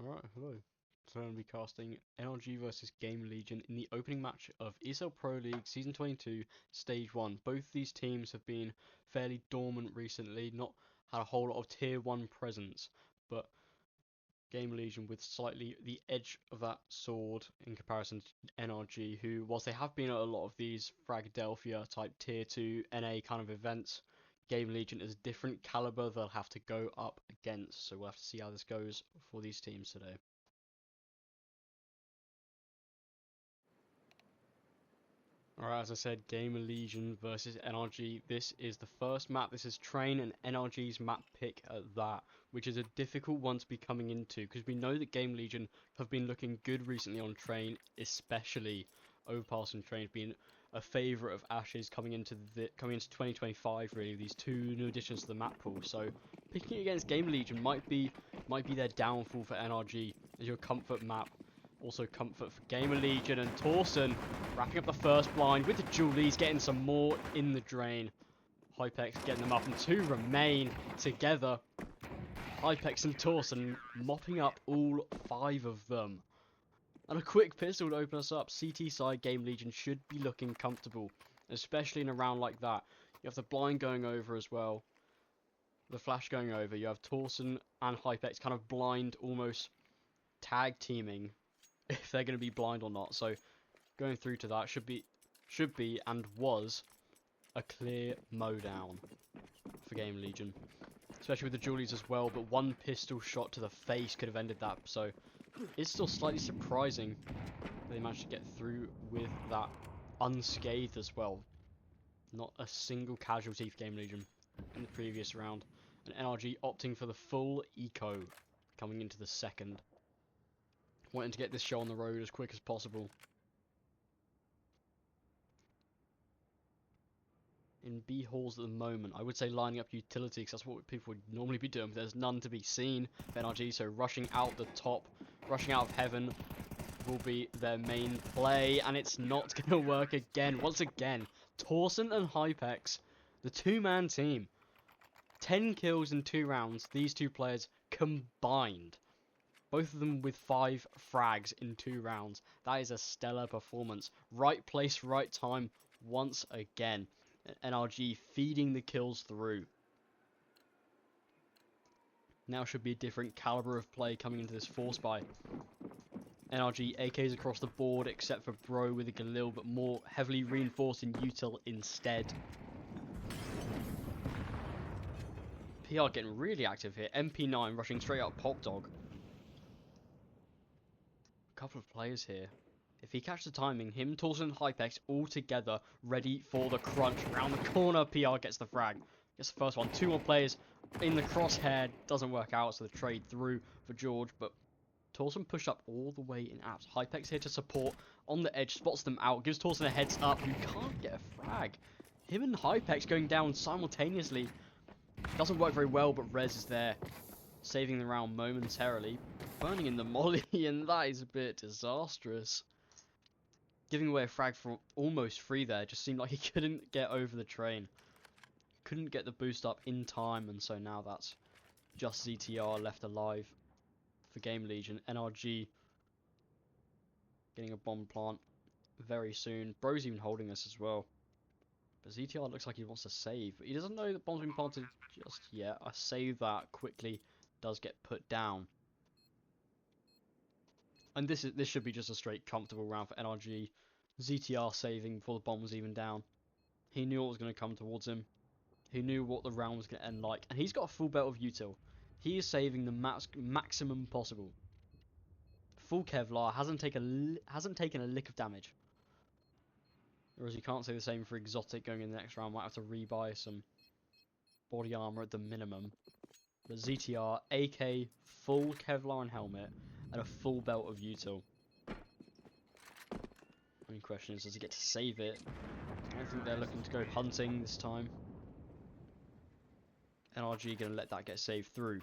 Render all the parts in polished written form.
Alright, hello. So I'm going to be casting NRG versus Gamerlegion in the opening match of ESL Pro League Season 22, Stage 1. Both these teams have been fairly dormant recently, not had a whole lot of Tier 1 presence, but Gamerlegion with slightly the edge of that sword in comparison to NRG, who, whilst they have been at a lot of these Fragadelphia type Tier 2 NA kind of events, Gamerlegion is a different caliber they'll have to go up against, so we'll have to see how this goes for these teams today. Alright, as I said, Gamerlegion versus NRG. This is the first map. This is Train and NRG's map pick at that, which is a difficult one to be coming into because we know that Gamerlegion have been looking good recently on Train, especially overpassing Train, being a favourite of Ash's coming into 2025. Really, these two new additions to the map pool. So picking against Gamerlegion might be their downfall for NRG as your comfort map. Also comfort for Gamerlegion, and Torsen wrapping up the first blind with the Julies, getting some more in the drain. Hypex getting them up, and two remain together. Hypex and Torsen mopping up all 5 of them. And a quick pistol to open us up. CT side Gamerlegion should be looking comfortable, especially in a round like that. You have the blind going over as well. The flash going over. You have Torsen and Hypex kind of blind, almost tag teaming if they're going to be blind or not. So going through to that should be and was a clear mow down for Gamerlegion, especially with the Julies as well. But one pistol shot to the face could have ended that. So it's still slightly surprising they managed to get through with that unscathed as well. Not a single casualty for Gamerlegion in the previous round, and NRG opting for the full eco coming into the second. Wanting to get this show on the road as quick as possible. In B halls at the moment, I would say lining up utility because that's what people would normally be doing, but there's none to be seen for NRG, so rushing out the top, rushing out of heaven will be their main play, and it's not going to work again. Once again, Torsen and Hypex, the two-man team. 10 kills in 2 rounds, these two players combined. Both of them with 5 frags in 2 rounds. That is a stellar performance. Right place, right time, once again. NRG feeding the kills through. Now should be a different caliber of play coming into this force buy. NRG AKs across the board, except for Bro with a Galil, but more heavily reinforced in Util instead. PR getting really active here. MP9 rushing straight up Pop Dog. Couple of players here. If he catches the timing, him, Torsen and Hypex all together, ready for the crunch. Around the corner, PR gets the frag. Gets the first one. 2 more players in the crosshair. Doesn't work out, so the trade through for George. But Torsen pushed up all the way in apps. Hypex here to support on the edge, spots them out, gives Torsen a heads up. You can't get a frag. Him and Hypex going down simultaneously. Doesn't work very well, but Rez is there, saving the round momentarily. Burning in the molly, and that is a bit disastrous. Giving away a frag for almost free there, just seemed like he couldn't get over the train. Couldn't get the boost up in time, and so now that's just ZTR left alive for Gamerlegion. NRG getting a bomb plant very soon. Bro's even holding this as well. But ZTR looks like he wants to save, but he doesn't know that bomb's been planted just yet. I save that quickly, does get put down. And this should be just a straight comfortable round for NRG. ZTR saving before the bomb was even down. He knew what was going to come towards him. He knew what the round was going to end like. And he's got a full belt of util. He is saving the maximum possible. Full Kevlar, hasn't taken a lick of damage. Whereas you can't say the same for Exotic going in the next round. Might have to rebuy some body armor at the minimum. But ZTR, AK, full Kevlar and helmet, and a full belt of util. Only question is, does he get to save it? I don't think they're looking to go hunting this time. NRG going to let that get saved through.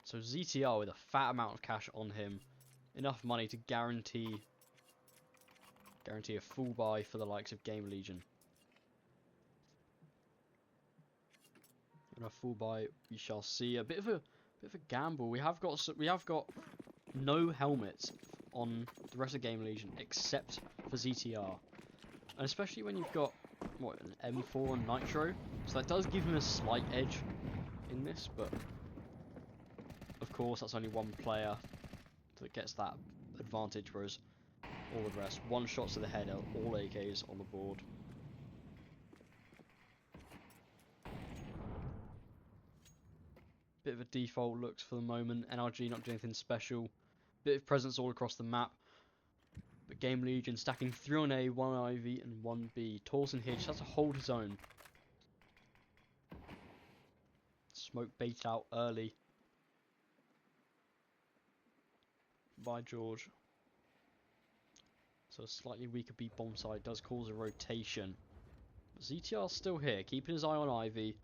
So ZTR with a fat amount of cash on him. Enough money to guarantee a full buy for the likes of Gamerlegion. And a full buy, we shall see. A bit of Bit of a gamble. We have got no helmets on the rest of Gamerlegion except for ZTR, and especially when you've got what, an M4 and Nitro, so that does give him a slight edge in this, but of course that's only one player that gets that advantage, whereas all the rest, one shots to the head, are all AKs on the board. Bit of a default looks for the moment. NRG not doing anything special. Bit of presence all across the map. But Gamerlegion stacking 3 on A, 1 on IV and 1 B. Torsen here just has to hold his own. Smoke bait out early by George. So a slightly weaker B bomb side does cause a rotation. But ZTR's still here, keeping his eye on Ivy.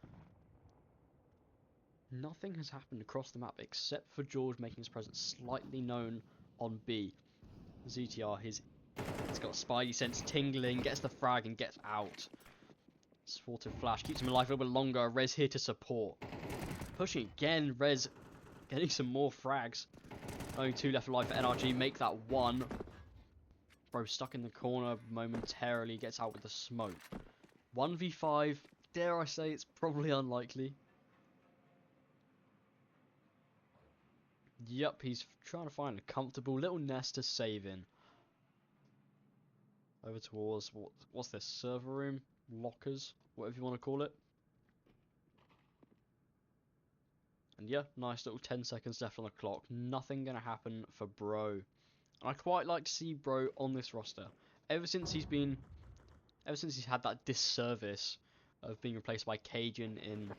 Nothing has happened across the map except for George making his presence slightly known on B. ZTR, he's got Spidey sense tingling, gets the frag and gets out. Sportive flash keeps him alive a little bit longer. Rez here to support. Pushing again, Rez getting some more frags. Only 2 left alive for NRG, make that 1. Bro stuck in the corner momentarily, gets out with the smoke. 1v5, dare I say it's probably unlikely. Yep, he's trying to find a comfortable little nest to save in. Over towards, what's this, server room? Lockers? Whatever you want to call it. And yeah, nice little 10 seconds left on the clock. Nothing going to happen for Bro. And I quite like to see Bro on this roster. Ever since he's had that disservice of being replaced by Cajun in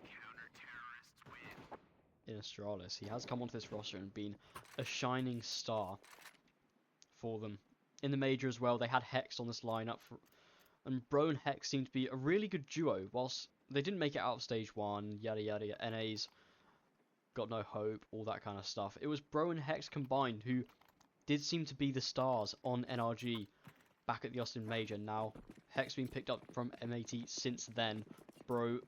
Astralis, he has come onto this roster and been a shining star for them. In the major as well, they had Hex on this lineup, and Bro and Hex seemed to be a really good duo. Whilst they didn't make it out of stage 1, yada yada, NA's got no hope, all that kind of stuff. It was Bro and Hex combined who did seem to be the stars on NRG back at the Austin Major. Now, Hex being picked up from M80 since then. Bro,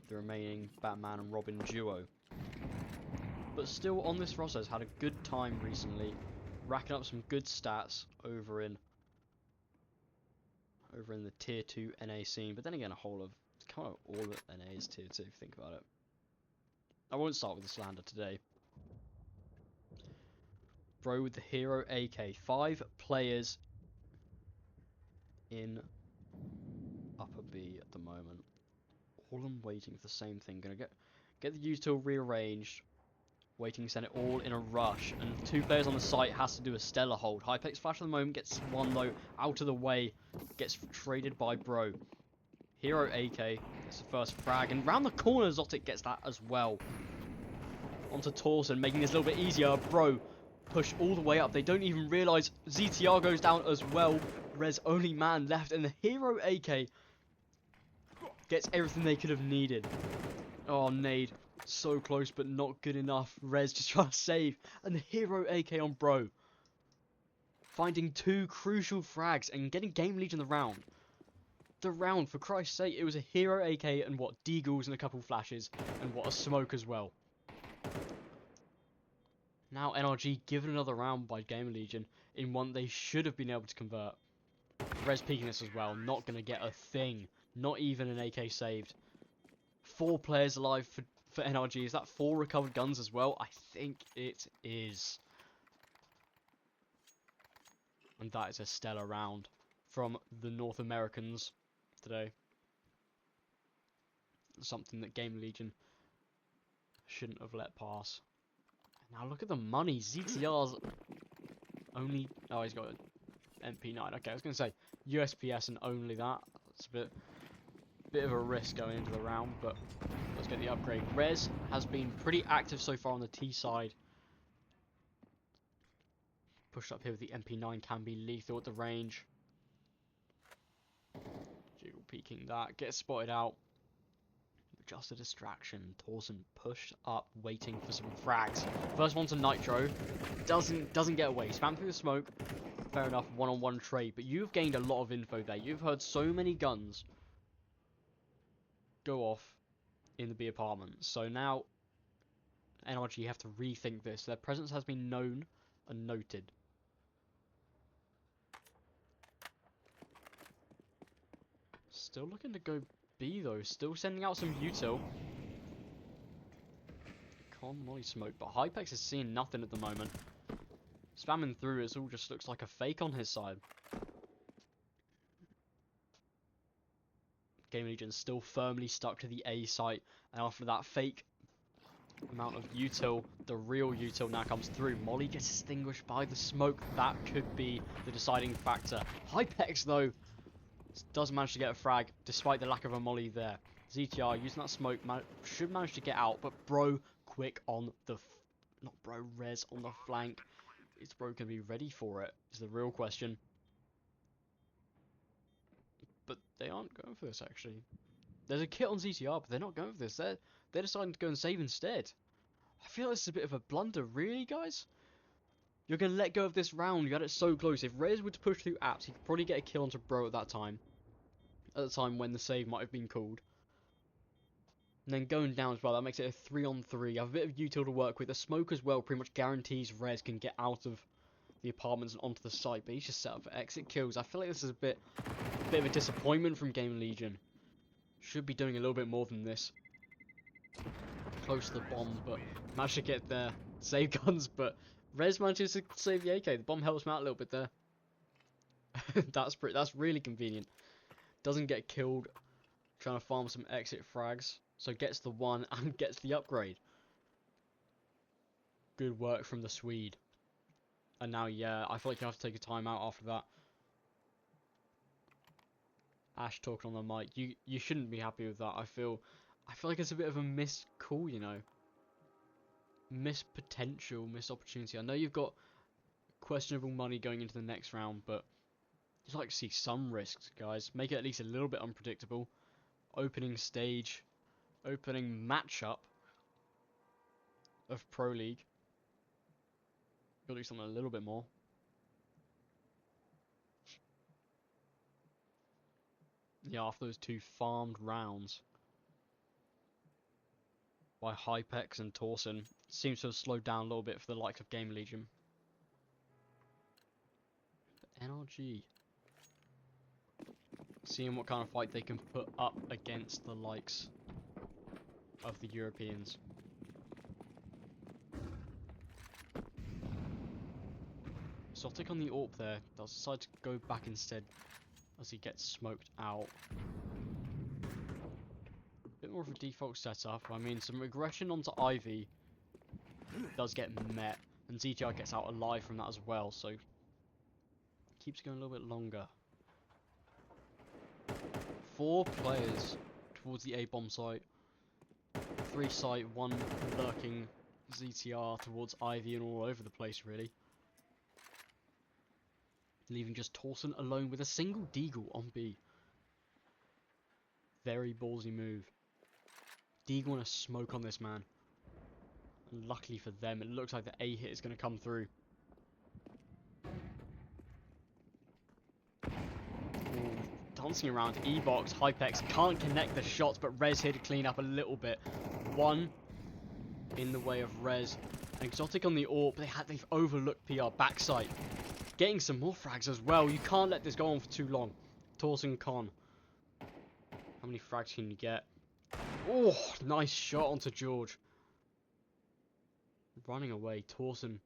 the remaining Batman and Robin duo. But still on this roster has had a good time recently, racking up some good stats over in the tier 2 NA scene. But then again, kind of all of NA is tier 2 if you think about it. I won't start with the slander today. Bro with the hero AK. 5 players in upper B at the moment. All of them waiting for the same thing. Gonna get the util rearranged. Waiting to send it all in a rush. And 2 players on the site has to do a stellar hold. Hypex flash at the moment, gets one though out of the way. Gets traded by Bro. Hero AK gets the first frag. And round the corner, Zotic gets that as well. Onto Torsen, making this a little bit easier. Bro push all the way up. They don't even realise ZTR goes down as well. Rez only man left. And the Hero AK gets everything they could have needed. Oh, nade. So close, but not good enough. Rez just trying to save. And the Hero AK on Bro. Finding 2 crucial frags and getting Gamerlegion the round. The round, for Christ's sake. It was a Hero AK and what? Deagles and a couple flashes. And what? A smoke as well. Now NRG given another round by Gamerlegion in one they should have been able to convert. Rez peeking this as well. Not going to get a thing. Not even an AK saved. 4 players alive for NRG. Is that 4 recovered guns as well? I think it is. And that is a stellar round from the North Americans today. Something that Gamerlegion shouldn't have let pass. Now look at the money. ZTR's only... Oh, he's got an MP9. Okay, I was going to say USPS and only that. It's a bit of a risk going into the round, but let's get the upgrade. Rez has been pretty active so far on the T side. Pushed up here with the MP9 can be lethal at the range. Jiggle peeking that. Gets spotted out. Just a distraction. Torsen pushed up, waiting for some frags. First one's a Nitro. Doesn't get away. Spam through the smoke. Fair enough, one-on-one trade. But you've gained a lot of info there. You've heard so many guns go off in the B apartment. So now NRG have to rethink this. Their presence has been known and noted. Still looking to go B though. Still sending out some util. Con molly smoke, but Hypex is seeing nothing at the moment. Spamming through, it all just looks like a fake on his side. Gamerlegion still firmly stuck to the A site, and after that fake amount of util, the real util now comes through. Molly gets extinguished by the smoke. That could be the deciding factor. Hypex though does manage to get a frag despite the lack of a molly there. ZTR using that smoke should manage to get out, but bro quick on the not bro res on the flank. Is bro gonna be ready for it? Is the real question. But they aren't going for this actually. There's a kit on ZTR, but they're not going for this. They're deciding to go and save instead. I feel this is a bit of a blunder, really, guys. You're gonna let go of this round. You had it so close. If Rez were to push through apps, he could probably get a kill onto bro at that time. At the time when the save might have been called. And then going down as well, that makes it a 3-on-3. You have a bit of util to work with. The smoke as well pretty much guarantees Rez can get out of the apartments and onto the site, but he's just set up for exit kills. I feel like this is a bit of a disappointment from Gamerlegion. Should be doing a little bit more than this. Close to the bomb, but managed to get there. Save guns, but Rez manages to save the AK. The bomb helps him out a little bit there. That's really convenient. Doesn't get killed trying to farm some exit frags, so gets the one and gets the upgrade. Good work from the Swede. And now, yeah, I feel like you have to take a time out after that. Ash talking on the mic. You shouldn't be happy with that. I feel like it's a bit of a missed call, you know. Missed potential, missed opportunity. I know you've got questionable money going into the next round, but you'd like to see some risks, guys. Make it at least a little bit unpredictable. Opening stage, opening matchup of Pro League. Gotta do something a little bit more. Yeah, after those two farmed rounds by Hypex and Torsen, seems to have slowed down a little bit for the likes of Gamerlegion. But NRG, seeing what kind of fight they can put up against the likes of the Europeans. Exotic on the AWP there, does decide to go back instead as he gets smoked out. Bit more of a default setup. I mean, some aggression onto Ivy does get met, and ZTR gets out alive from that as well, so keeps going a little bit longer. 4 players towards the A-bomb site. 3 site, 1 lurking ZTR towards Ivy and all over the place, really. Leaving just Torsen alone with a single Deagle on B. Very ballsy move. Deagle and a smoke on this man. And luckily for them, it looks like the A hit is going to come through. Ooh, dancing around E-box, Hypex can't connect the shots, but Rez here to clean up a little bit. 1 in the way of Rez. Exotic on the AWP, they've overlooked PR backside. Getting some more frags as well. You can't let this go on for too long. Torsen Con. How many frags can you get? Oh, nice shot onto George. Running away. Torsen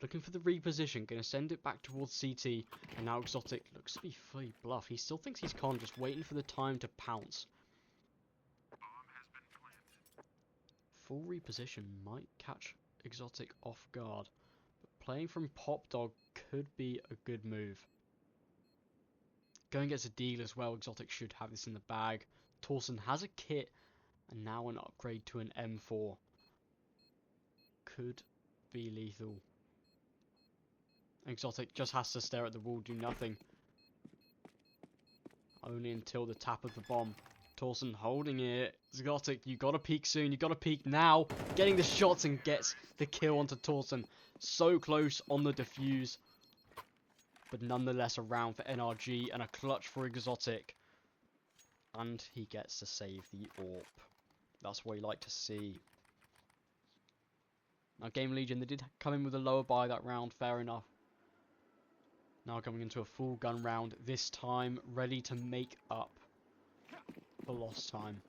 looking for the reposition. Going to send it back towards CT. And now Exotic looks to be fully bluffed. He still thinks he's Con, just waiting for the time to pounce. Full reposition might catch Exotic off guard. Playing from Pop Dog could be a good move. Going gets a deal as well. Exotic should have this in the bag. Torsen has a kit and now an upgrade to an M4. Could be lethal. Exotic just has to stare at the wall, do nothing. Only until the tap of the bomb. Torsen holding it. Exotic, you gotta peek soon. You gotta peek now. Getting the shots and gets the kill onto Torsen. So close on the defuse. But nonetheless a round for NRG and a clutch for Exotic. And he gets to save the AWP. That's what you like to see. Now Gamerlegion, they did come in with a lower buy that round, fair enough. Now coming into a full gun round, this time ready to make up for lost time.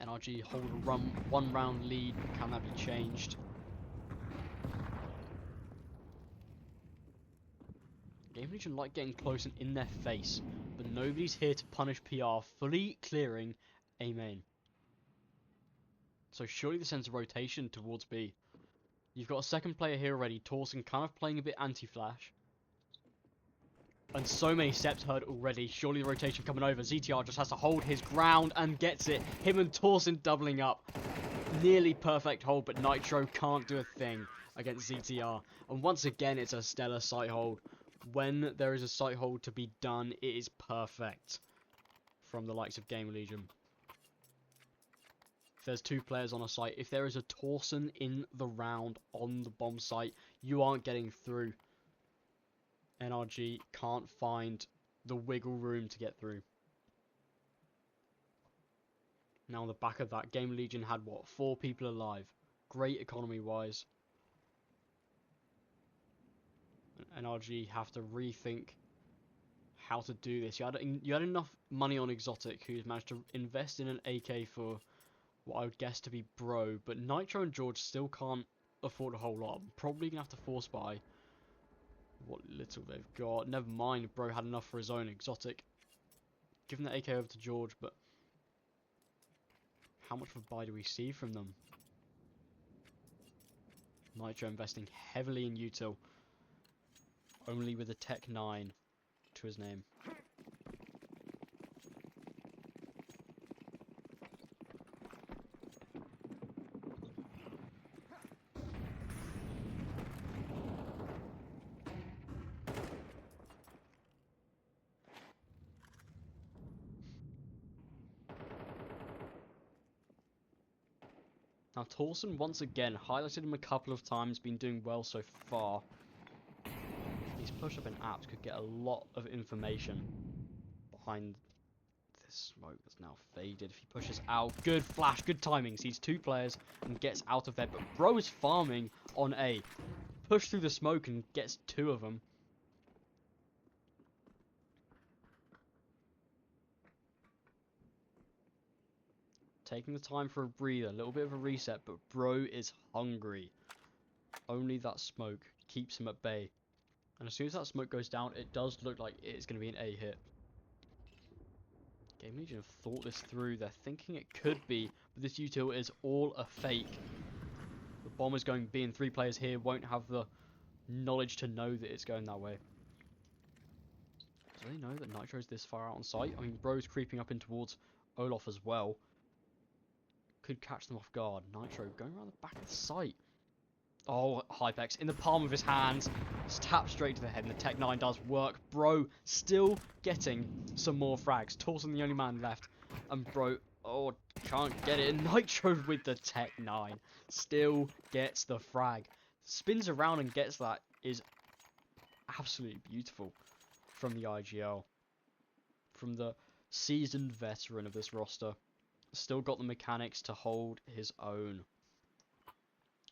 NRG hold a one round lead, can that be changed? Gamerlegion like getting close and in their face, but nobody's here to punish PR, fully clearing A main. So surely this sends a rotation towards B. You've got a second player here already, Torsen kind of playing a bit anti-flash. And so many steps heard already, surely the rotation coming over. ZTR just has to hold his ground and gets it. Him and Torsen doubling up. Nearly perfect hold, but Nitro can't do a thing against ZTR. And once again, it's a stellar sight hold. When there is a sight hold to be done, it is perfect from the likes of Gamerlegion. If there's two players on a site, if there is a Torsen in the round on the bomb site, you aren't getting through. NRG can't find the wiggle room to get through. Now on the back of that, Gamerlegion had what, 4 people alive. Great economy wise. NRG have to rethink how to do this. You had enough money on Exotic, who's managed to invest in an AK for what I would guess to be Bro, but Nitro and George still can't afford a whole lot. I'm probably gonna have to force buy what little they've got. Never mind, Bro had enough for his own Exotic. Giving the AK over to George, but how much of a buy do we see from them? Nitro investing heavily in util, only with a Tech 9 to his name. Now Torsen, once again, highlighted him a couple of times, been doing well so far. These push-up and apps could get a lot of information behind this smoke that's now faded. If he pushes out, good flash, good timing, sees 2 players and gets out of there. But Bro is farming on A. Push through the smoke and gets 2 of them. Taking the time for a breather, a little bit of a reset, but Bro is hungry. Only that smoke keeps him at bay. And as soon as that smoke goes down, it does look like it's going to be an A hit. Gamerlegion have thought this through. They're thinking it could be, but this util is all a fake. The bomb is going B and 3 players here won't have the knowledge to know that it's going that way. Do they know that Nitro's this far out on site? I mean, Bro's creeping up in towards Olaf as well. Could catch them off guard. Nitro going around the back of the site. Oh, Hypex in the palm of his hands. Just tap straight to the head, and the Tech 9 does work. Bro still getting some more frags. Torsen the only man left. And Bro, oh, can't get it. And Nitro with the Tech 9 still gets the frag. Spins around and gets that is absolutely beautiful from the IGL. From the seasoned veteran of this roster. Still got the mechanics to hold his own.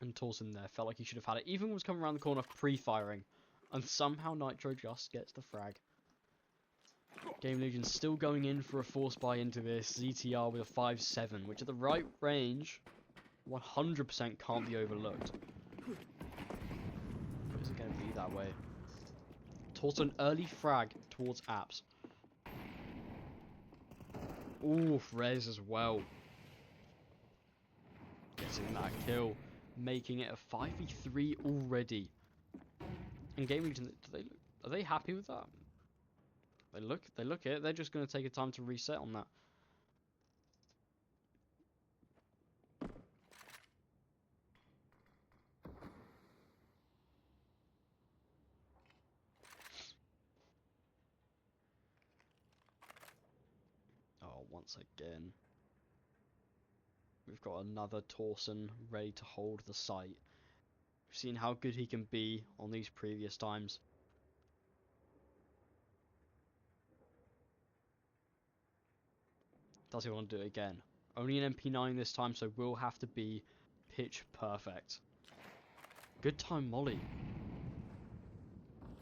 And Torsen there felt like he should have had it. Even was coming around the corner pre-firing. And somehow Nitro just gets the frag. Gamerlegion still going in for a force buy into this. ZTR with a 5-7, which at the right range, 100% can't be overlooked. Is it going to be that way? Torsen early frag towards apps. Ooh, Rez as well. Getting that kill. Making it a 5v3 already. And Gamerlegion, are they happy with that? They look it. They're just going to take a time to reset on that. Oh, once again. We've got another Torsen ready to hold the site. We've seen how good he can be on these previous times. Does he want to do it again? Only an MP9 this time, so will have to be pitch perfect. Good time molly.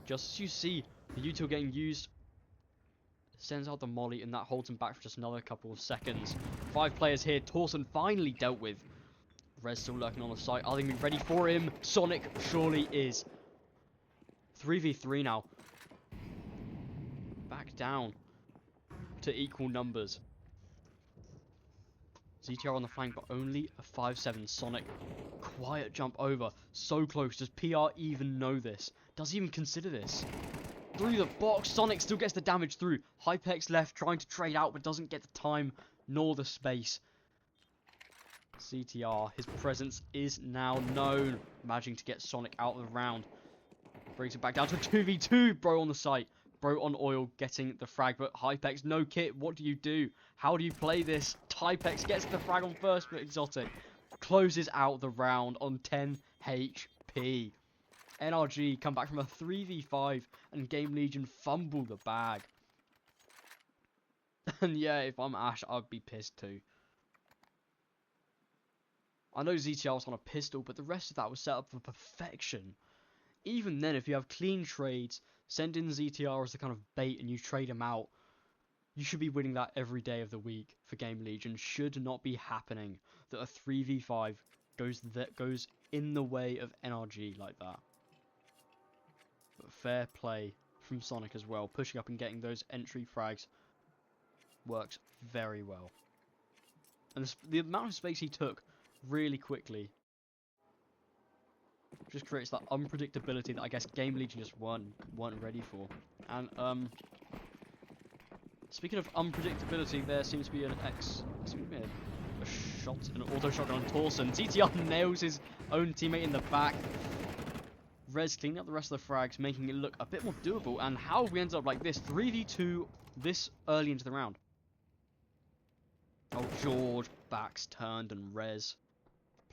Just as you see the util getting used, sends out the molly, and that holds him back for just another couple of seconds. 5 players here. Torsen finally dealt with. Rez still lurking on the site. Are they going to be ready for him? Sonic surely is. 3v3 now. Back down to equal numbers. ZTR on the flank, but only a 5-7. Sonic, quiet jump over. So close. Does PR even know this? Does he even consider this? Through the box. Sonic still gets the damage through. Hypex left, trying to trade out, but doesn't get the time nor the space. CTR, his presence is now known. Managing to get Sonic out of the round. Brings it back down to a 2v2. Bro on the site. Bro on oil getting the frag, but Hypex, no kit. What do you do? How do you play this? Hypex gets the frag on first, but Exotic closes out the round on 10 HP. NRG come back from a 3v5 and Gamerlegion fumble the bag. And yeah, if I'm Ash, I'd be pissed too. I know ZTR was on a pistol, but the rest of that was set up for perfection. Even then, if you have clean trades, send in ZTR as the kind of bait and you trade him out, you should be winning that every day of the week for Gamerlegion. Should not be happening that a 3v5 goes in the way of NRG like that. But fair play from Sonic as well. Pushing up and getting those entry frags works very well. And the amount of space he took really quickly just creates that unpredictability that I guess Gamerlegion just weren't ready for. And speaking of unpredictability, there seems to be a shot, an auto shotgun on Torsen. ZTR nails his own teammate in the back. Rez cleaning up the rest of the frags, making it look a bit more doable. And how we ended up like this, 3v2 this early into the round. Oh, George, backs turned and Rez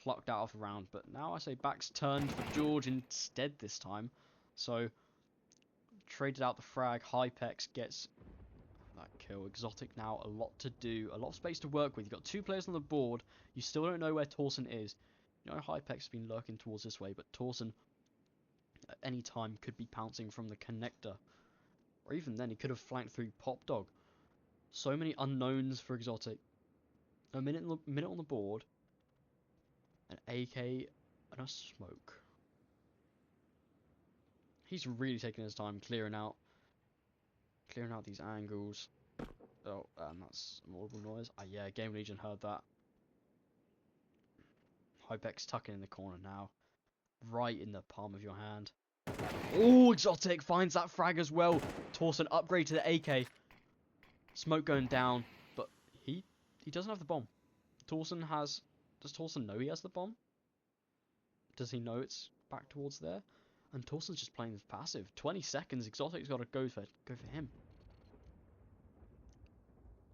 plucked out of the round. But now I say backs turned for George instead this time. So, traded out the frag. Hypex gets that kill. Exotic now, a lot to do. A lot of space to work with. You've got 2 players on the board. You still don't know where Torsen is. You know Hypex has been lurking towards this way, but Torsen at any time could be pouncing from the connector. Or even then, he could have flanked through Pop Dog. So many unknowns for Exotic. A minute on the board. An AK and a smoke. He's really taking his time clearing out these angles. Oh, that's an audible noise. Ah, yeah, Gamerlegion heard that. Hypex tucking in the corner now. Right in the palm of your hand. Oh, Exotic finds that frag as well. Torsen upgrade to the AK. Smoke going down, but he doesn't have the bomb. Does Torsen know he has the bomb? Does he know it's back towards there? And Torsen's just playing this passive. 20 seconds, Exotic's got to go for him.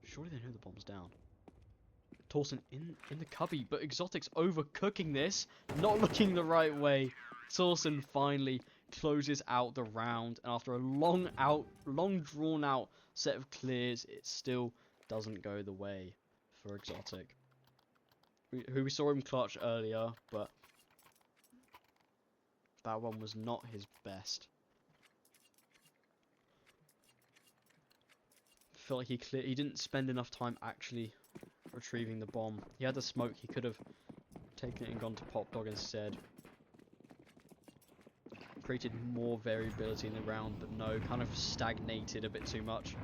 Surely they know the bomb's down. Torsen in the cubby, but Exotic's overcooking this. Not looking the right way. Torsen finally closes out the round, and after a long drawn out set of clears, it still doesn't go the way for Exotic. We saw him clutch earlier, but that one was not his best. I feel like he didn't spend enough time actually retrieving the bomb. He had the smoke, he could have taken it and gone to Pop Dog instead. Created more variability in the round, but no, kind of stagnated a bit too much.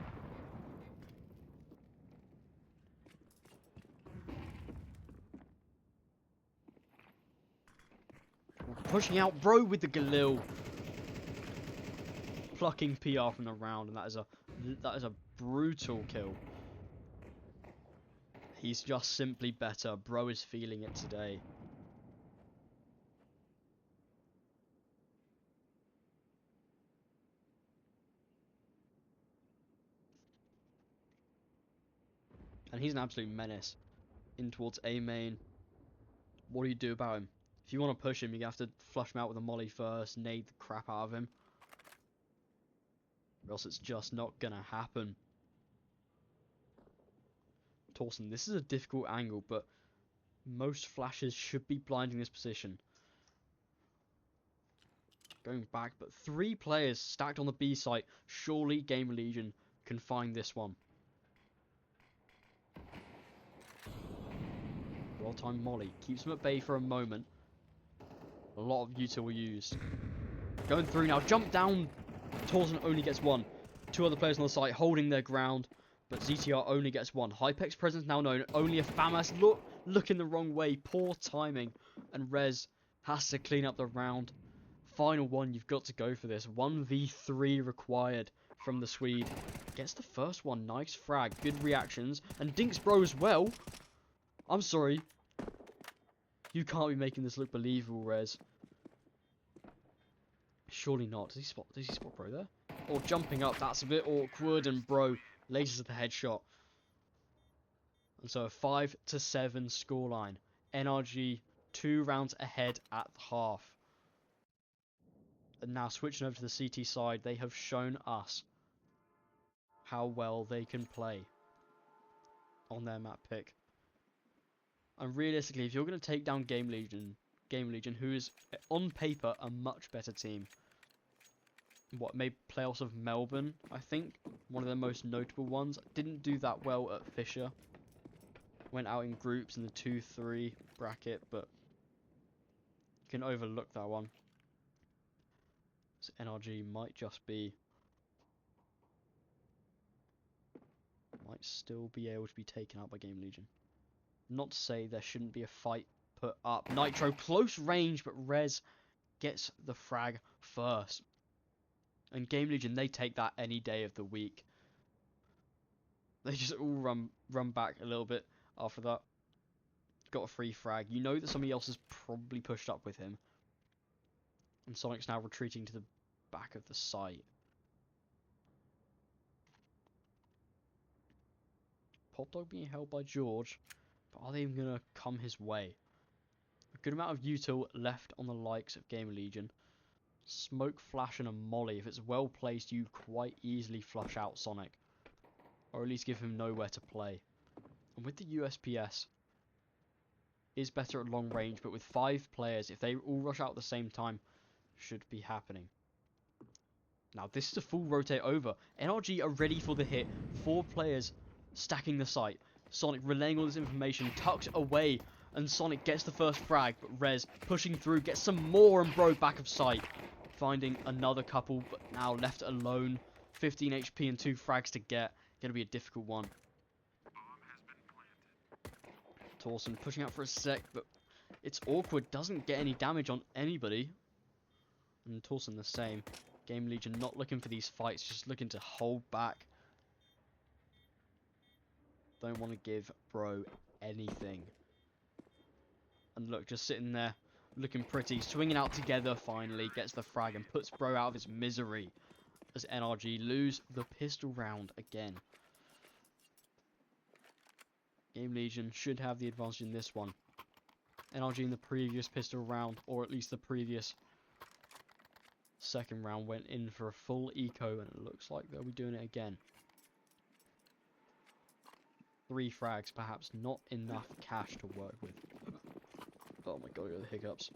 Pushing out Bro with the Galil. Plucking PR from the round, and that is a brutal kill. He's just simply better. Bro is feeling it today. And he's an absolute menace. In towards A main. What do you do about him? If you want to push him, you have to flush him out with a molly first, nade the crap out of him. Or else it's just not gonna happen. Torsen. This is a difficult angle, but most flashes should be blinding this position. Going back, but 3 players stacked on the B site. Surely Gamerlegion can find this one. Well-timed molly. Keeps him at bay for a moment. A lot of util were used. Going through now. Jump down. Torsen only gets 1. 2 other players on the site holding their ground. But ZTR only gets 1. Hypex's presence now known. Only a FAMAS looking the wrong way. Poor timing. And Rez has to clean up the round. Final one. You've got to go for this. 1v3 required from the Swede. Gets the first one. Nice frag. Good reactions. And Dinks Bro as well. I'm sorry. You can't be making this look believable, Rez. Surely not. Does he spot Bro there? Or jumping up. That's a bit awkward. And Bro lasers at the headshot. And so a 5-7 scoreline. NRG 2 rounds ahead at half. And now switching over to the CT side, they have shown us how well they can play on their map pick. And realistically, if you're going to take down Gamerlegion, who is on paper a much better team, made playoffs of Melbourne, I think, one of their most notable ones. Didn't do that well at Fisher. Went out in groups in the 2-3 bracket, but you can overlook that one. So NRG might still be able to be taken out by Gamerlegion. Not to say there shouldn't be a fight put up. Nitro, close range, but Rez gets the frag first. And Gamerlegion, they take that any day of the week. They just all run back a little bit after that. Got a free frag. You know that somebody else has probably pushed up with him. And Sonic's now retreating to the back of the site. Pop Dog being held by George. But are they even going to come his way? A good amount of util left on the likes of Gamerlegion. Smoke, flash, and a molly. If it's well placed, you quite easily flush out Sonic. Or at least give him nowhere to play. And with the USPS, is better at long range, but with 5 players, if they all rush out at the same time, should be happening. Now, this is a full rotate over. NRG are ready for the hit. 4 players stacking the site. Sonic relaying all this information, tucked away, and Sonic gets the first frag, but Rez pushing through, gets some more, and Bro back of sight. Finding another couple, but now left alone. 15 HP and 2 frags to get. Gonna be a difficult one. Torsen pushing out for a sec, but it's awkward. Doesn't get any damage on anybody. And Torsen the same. Gamerlegion not looking for these fights, just looking to hold back. Don't want to give Bro anything. And look, just sitting there, looking pretty. Swinging out together, finally. Gets the frag and puts Bro out of his misery. As NRG lose the pistol round again. Gamerlegion should have the advantage in this one. NRG in the previous pistol round, or at least the previous second round, went in for a full eco, and it looks like they'll be doing it again. 3 frags, perhaps not enough cash to work with. Oh my god, I got the hiccups.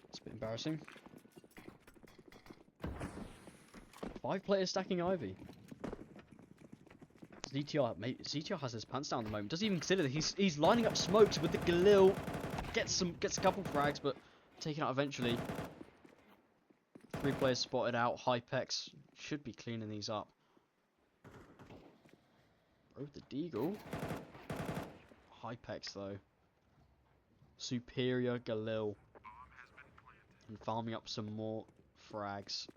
It's a bit embarrassing. 5 players stacking Ivy. ZTR has his pants down at the moment. Doesn't even consider that he's lining up smokes with the Galil. Gets a couple frags, but taken out eventually. 3 players spotted out. Hypex should be cleaning these up. Oh, the Deagle. Hypex though. Superior Galil. And farming up some more frags.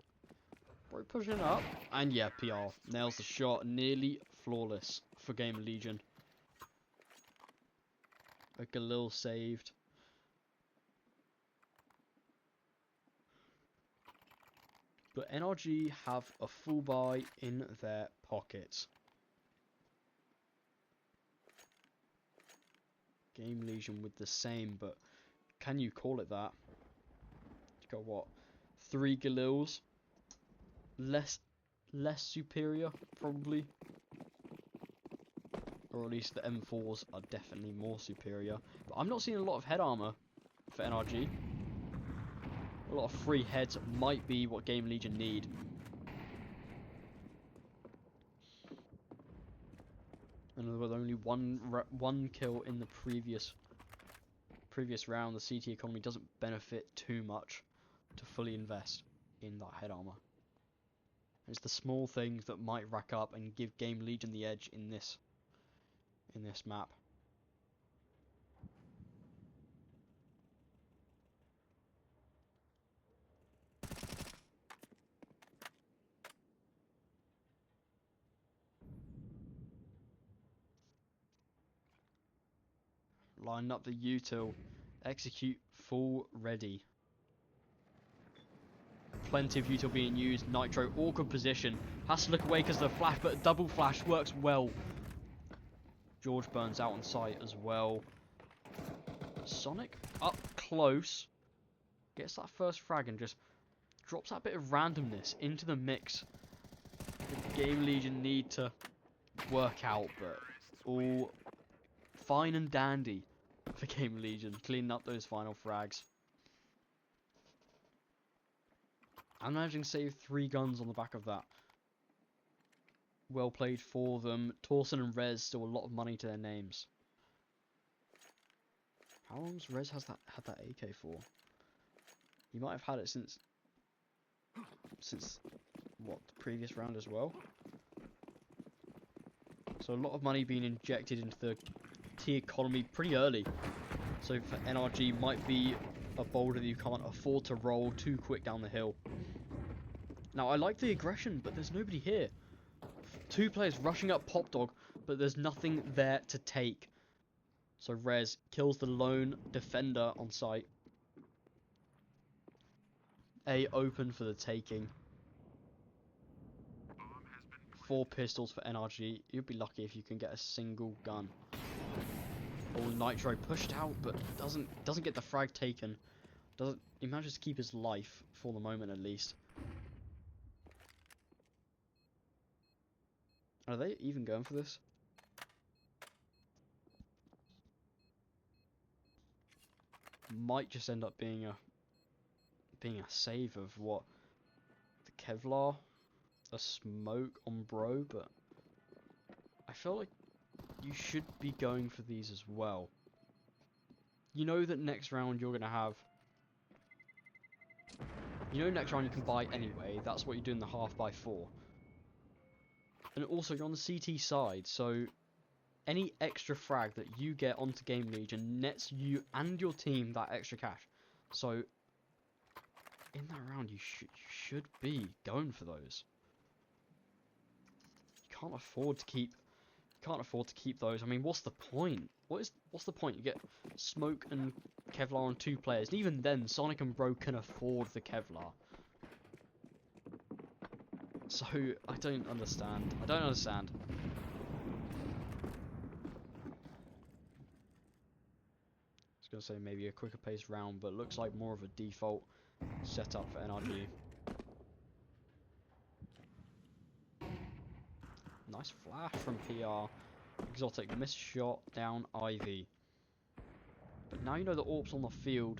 Bro pushing it up. And yeah, PR. Nails the shot. Nearly flawless for Gamerlegion. A Galil saved. But NRG have a full buy in their pockets. Gamerlegion with the same, but can you call it that? You got what? 3 Galils? Less superior, probably. Or at least the M4s are definitely more superior. But I'm not seeing a lot of head armor for NRG. A lot of free heads might be what Gamerlegion need. And with only one kill in the previous round, the CT economy doesn't benefit too much to fully invest in that head armor. It's the small things that might rack up and give Gamerlegion the edge in this map. Line up the util, execute full ready. Plenty of util being used. Nitro, awkward position. Has to look away because of the flash, but a double flash works well. George burns out on sight as well. Sonic up close. Gets that first frag and just drops that bit of randomness into the mix. The Gamerlegion need to work out, but all fine and dandy for Gamerlegion. Cleaning up those final frags. I'm managing to save 3 guns on the back of that. Well played for them. Torsen and Rez still a lot of money to their names. How long's Rez had that AK for? He might have had it since what, the previous round as well. So a lot of money being injected into the T economy pretty early. So for NRG might be a boulder that you can't afford to roll too quick down the hill. Now I like the aggression, but there's nobody here. 2 players rushing up Pop Dog, but there's nothing there to take. So Rez kills the lone defender on site. A open for the taking. 4 pistols for NRG. You'd be lucky if you can get a single gun. Oh, Nitro pushed out, but doesn't get the frag taken. He manages to keep his life for the moment at least. Are they even going for this? Might just end up being a save of what, the Kevlar, a smoke on Bro, but I feel like you should be going for these as well. You know that next round you're gonna have. You know next round you can buy anyway. That's what you do in the 1/4x4. And also you're on the CT side, so any extra frag that you get onto Gamerlegion nets you and your team that extra cash. So in that round you should be going for those. You can't afford to keep those. I mean, what's the point? What's the point? You get Smoke and Kevlar on 2 players, and even then Sonic and Bro can afford the Kevlar. So I don't understand. I was gonna say maybe a quicker paced round, but looks like more of a default setup for NRG. Nice flash from PR. Exotic missed shot down Ivy. But now you know the AWP's on the field.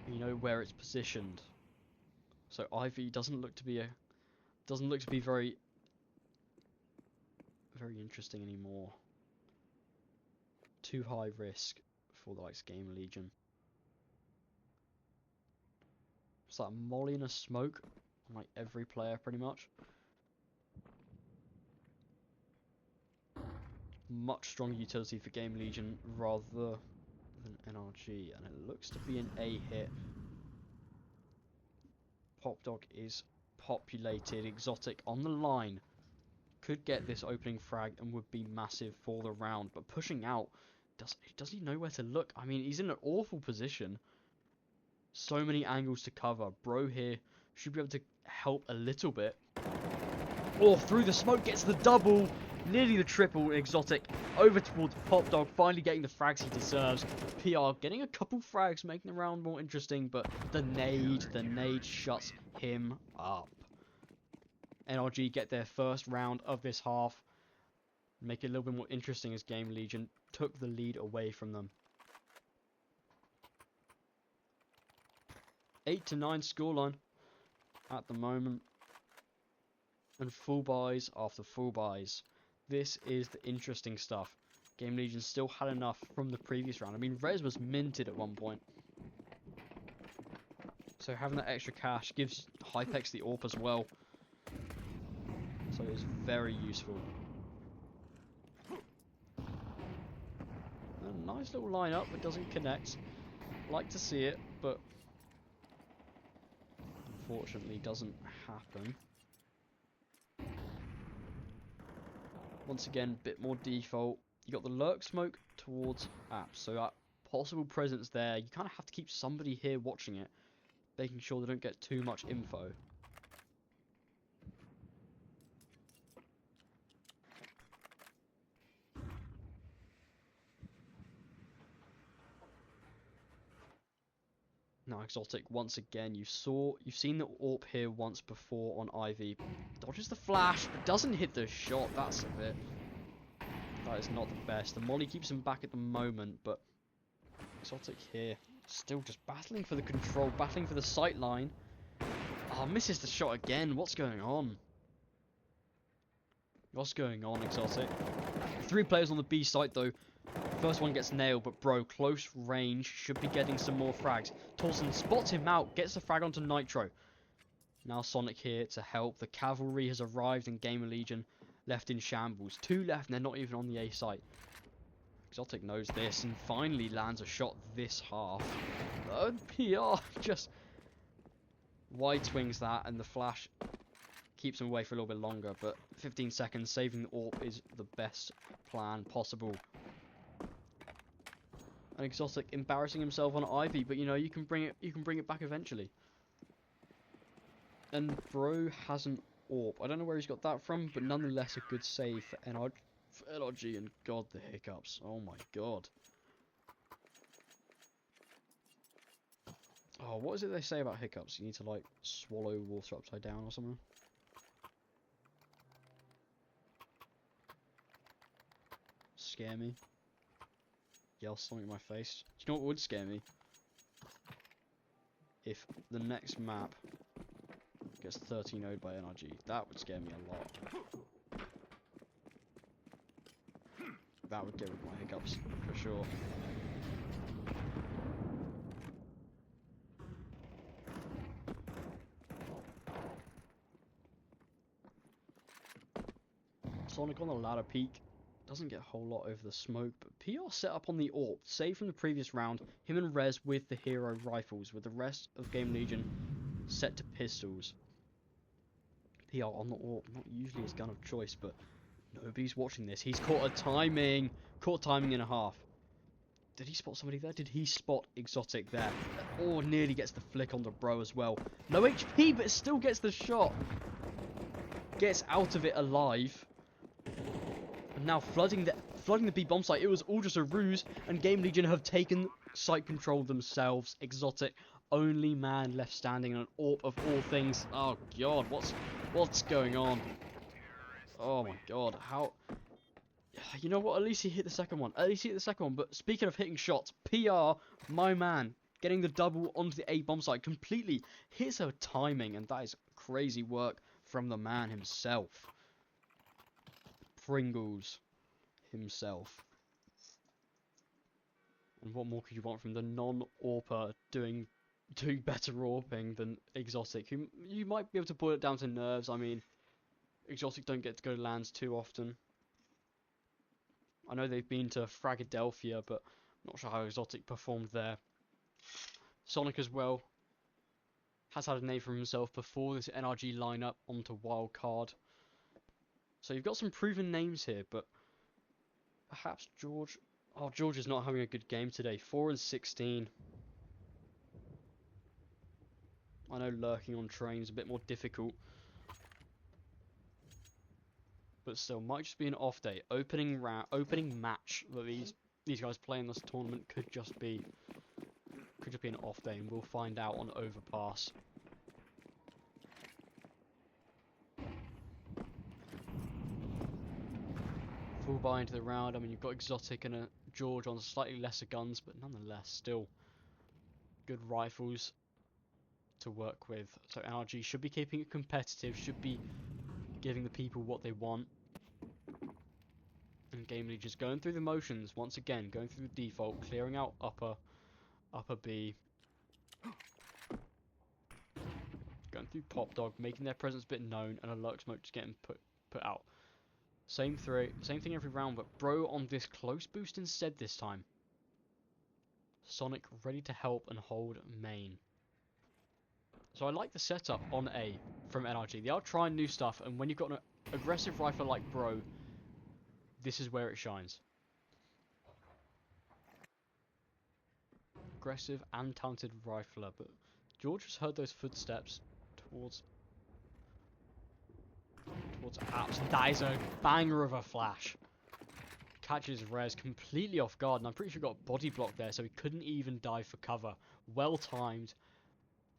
You know where it's positioned. So Ivy doesn't look to be very interesting anymore. Too high risk for the likes of Gamerlegion. It's like a molly and a smoke on like every player pretty much. Much stronger utility for Gamerlegion rather than NRG, and it looks to be an A hit. Pop Dog is populated. Exotic on the line. Could get this opening frag and would be massive for the round, but pushing out, does he know where to look? I mean, he's in an awful position. So many angles to cover. Bro here should be able to help a little bit. Oh, through the smoke, gets the double. Nearly the triple. Exotic over towards Pop Dog, finally getting the frags he deserves. PR getting a couple frags, making the round more interesting, but the nade shuts him up. NRG get their first round of this half. Make it a little bit more interesting as Gamerlegion took the lead away from them. 8-9 scoreline at the moment. And full buys after full buys. This is the interesting stuff. Gamerlegion still had enough from the previous round. I mean, Rez was minted at one point. So having that extra cash gives Hypex the AWP as well. So it's very useful. A nice little lineup, but doesn't connect. Like to see it, but unfortunately doesn't happen. Once again, bit more default. You got the lurk smoke towards apps, so that possible presence there. You kind of have to keep somebody here watching it, making sure they don't get too much info. Now Exotic, once again, you've seen the AWP here once before on Ivy. Dodges the flash, but doesn't hit the shot. That's a bit. That is not the best. The molly keeps him back at the moment, but Exotic here still just battling for the control, battling for the sight line. Oh, misses the shot again. What's going on? What's going on, Exotic? 3 players on the B site though. First one gets nailed, but bro, close range, should be getting some more frags. Torsen spots him out, gets the frag onto Nitro. Now Sonic here to help. The cavalry has arrived in Gamerlegion, left in shambles. 2 left and they're not even on the A site. Exotic knows this and finally lands a shot this half. PR just wide swings that, and the flash keeps him away for a little bit longer, but 15 seconds saving the AWP is the best plan possible. And Exotic embarrassing himself on Ivy, but you know, you can bring it back eventually. And bro has an AWP. I don't know where he's got that from, but nonetheless a good save for NRG, and god, the hiccups. Oh my god. Oh, what is it they say about hiccups? You need to like swallow water upside down or something? Scare me. Yell something in my face. Do you know what would scare me? If the next map gets 13-0'd by NRG. That would scare me a lot. That would get rid of my hiccups, for sure. Sonic on the ladder peak. Doesn't get a whole lot over the smoke, but PR set up on the AWP, save from the previous round, him and Rez with the hero rifles, with the rest of Gamerlegion set to pistols. PR on the AWP, not usually his gun of choice, but nobody's watching this. He's caught a timing and a half. Did he spot somebody there? Did he spot Exotic there? Oh, nearly gets the flick on the bro as well. Low HP, but still gets the shot. Gets out of it alive. And now flooding the B bomb site. It was all just a ruse, and Gamerlegion have taken site control themselves. Exotic, only man left standing, on an AWP of all things. Oh god, what's going on? Oh my god, how? You know what? At least he hit the second one. But speaking of hitting shots, PR, my man, getting the double onto the A bomb site completely hits her timing, and that is crazy work from the man himself. Pringles himself. And what more could you want from the non-AWPer doing better AWPing than Exotic, who you might be able to boil it down to nerves. I mean, Exotic don't get to go to lands too often. I know they've been to Fragadelphia, but I'm not sure how Exotic performed there. Sonic as well has had a name for himself before this NRG lineup onto Wildcard. So you've got some proven names here, but perhaps George... Oh, George is not having a good game today. 4 and 16. I know lurking on trains a bit more difficult. But still, might just be an off day. Opening match that these guys play in this tournament could just be an off day, and we'll find out on Overpass. full buy into the round. I mean, you've got Exotic and a George on slightly lesser guns, but nonetheless, still good rifles to work with. So NRG should be keeping it competitive, should be giving the people what they want. And Gamerlegion just going through the motions once again, going through the default, clearing out upper B, going through Pop Dog, making their presence a bit known, and a Lurk Smoke just getting put out. Same thing every round, but Bro on this close boost instead this time. Sonic ready to help and hold main. So I like the setup on A from NRG. They are trying new stuff, and when you've got an aggressive rifler like Bro, this is where it shines. Aggressive and talented rifler, but George has heard those footsteps towards Apps, and that is a banger of a flash. Catches Rez completely off guard, and I'm pretty sure he got body blocked there, so he couldn't even dive for cover. Well timed,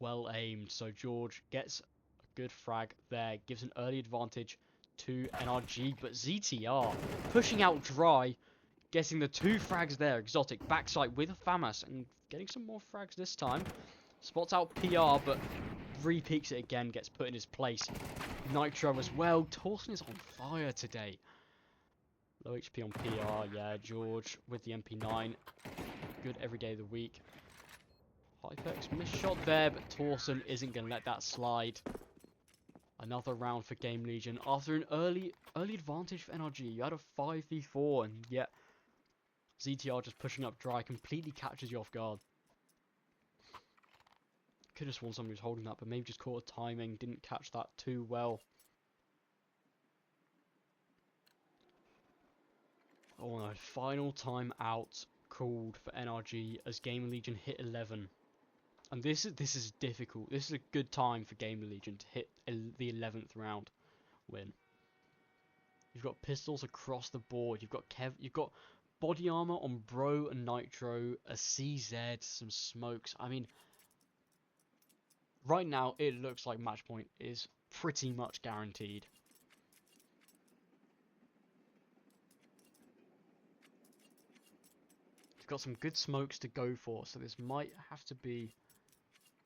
well aimed, so George gets a good frag there, gives an early advantage to NRG, but ZTR pushing out dry, getting the 2 frags there. Exotic backside with a FAMAS, and getting some more frags this time. Spots out PR, but re-peeks it again, gets put in his place. Nitro as well. Torsen is on fire today. Low HP on PR, yeah. George with the MP9. Good every day of the week. Hypex missed shot there, but Torsen isn't going to let that slide. Another round for Gamerlegion. After an early advantage for NRG, you had a 5v4, and yet ZTR just pushing up dry completely catches you off guard. Could have sworn somebody was holding that, but maybe just caught a timing, didn't catch that too well. Oh no, final time out called for NRG as Gamerlegion hit 11. And this is difficult. This is a good time for Gamerlegion to hit the 11th round win. You've got pistols across the board. You've got body armor on Bro and Nitro, a CZ, some smokes. I mean, right now it looks like match point is pretty much guaranteed. You've got some good smokes to go for, so this might have to be...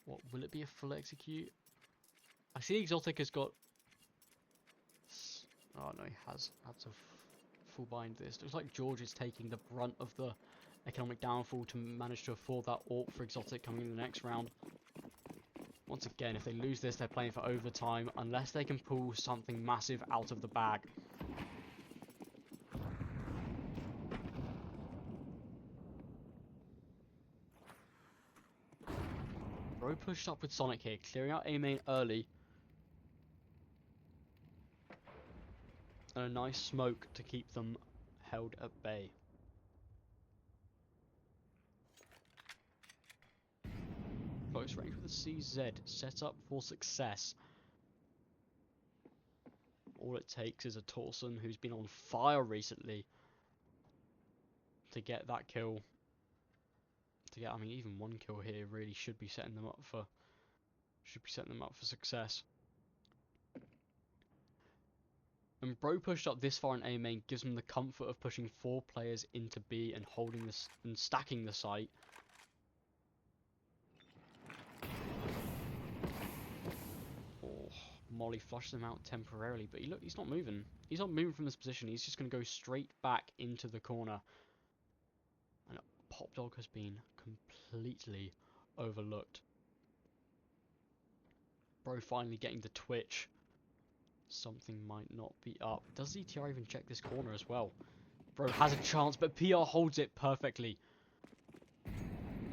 What, will it be a full execute? I see Exotic has got... Oh no, he has had to full bind this. Looks like George is taking the brunt of the economic downfall to manage to afford that AWP for Exotic coming in the next round. Once again, if they lose this, they're playing for overtime, unless they can pull something massive out of the bag. Bro pushed up with Sonic here, clearing out A main early. And a nice smoke to keep them held at bay. Close range with a CZ, set up for success. All it takes is a Torsen who's been on fire recently to get that kill. I mean, even one kill here really should be setting them up for success. And Bro pushed up this far in A main gives them the comfort of pushing 4 players into B and holding this and stacking the site. Oh, Molly flushes him out temporarily, but he's not moving. He's not moving from this position. He's just going to go straight back into the corner. And Pop Dog has been completely overlooked. Bro finally getting the twitch. Something might not be up. Does ZTR even check this corner as well? Bro has a chance, but PR holds it perfectly.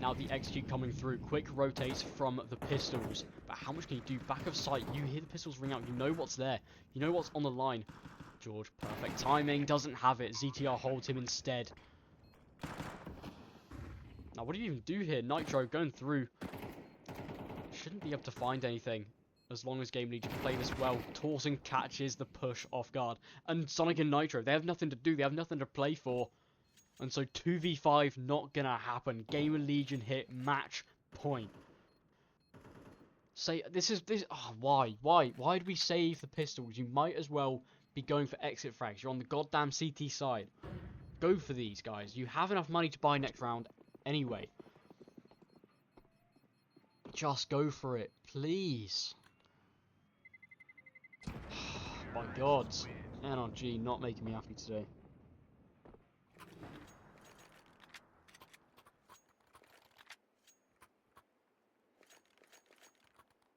Now the execute coming through. Quick rotates from the pistols. But how much can you do? Back of sight. You hear the pistols ring out. You know what's there. You know what's on the line. George, perfect timing. Doesn't have it. ZTR holds him instead. Now, what do you even do here? Nitro going through. Shouldn't be able to find anything. As long as Gamerlegion play this well. Torsen catches the push off guard. And Sonic and Nitro, they have nothing to do. They have nothing to play for. And so 2v5 not gonna happen. Gamerlegion hit match point. Say, this. Oh, why? Why do we save the pistols? You might as well be going for exit frags. You're on the goddamn CT side. Go for these, guys. You have enough money to buy next round anyway. Just go for it, please. My God. NRG not making me happy today.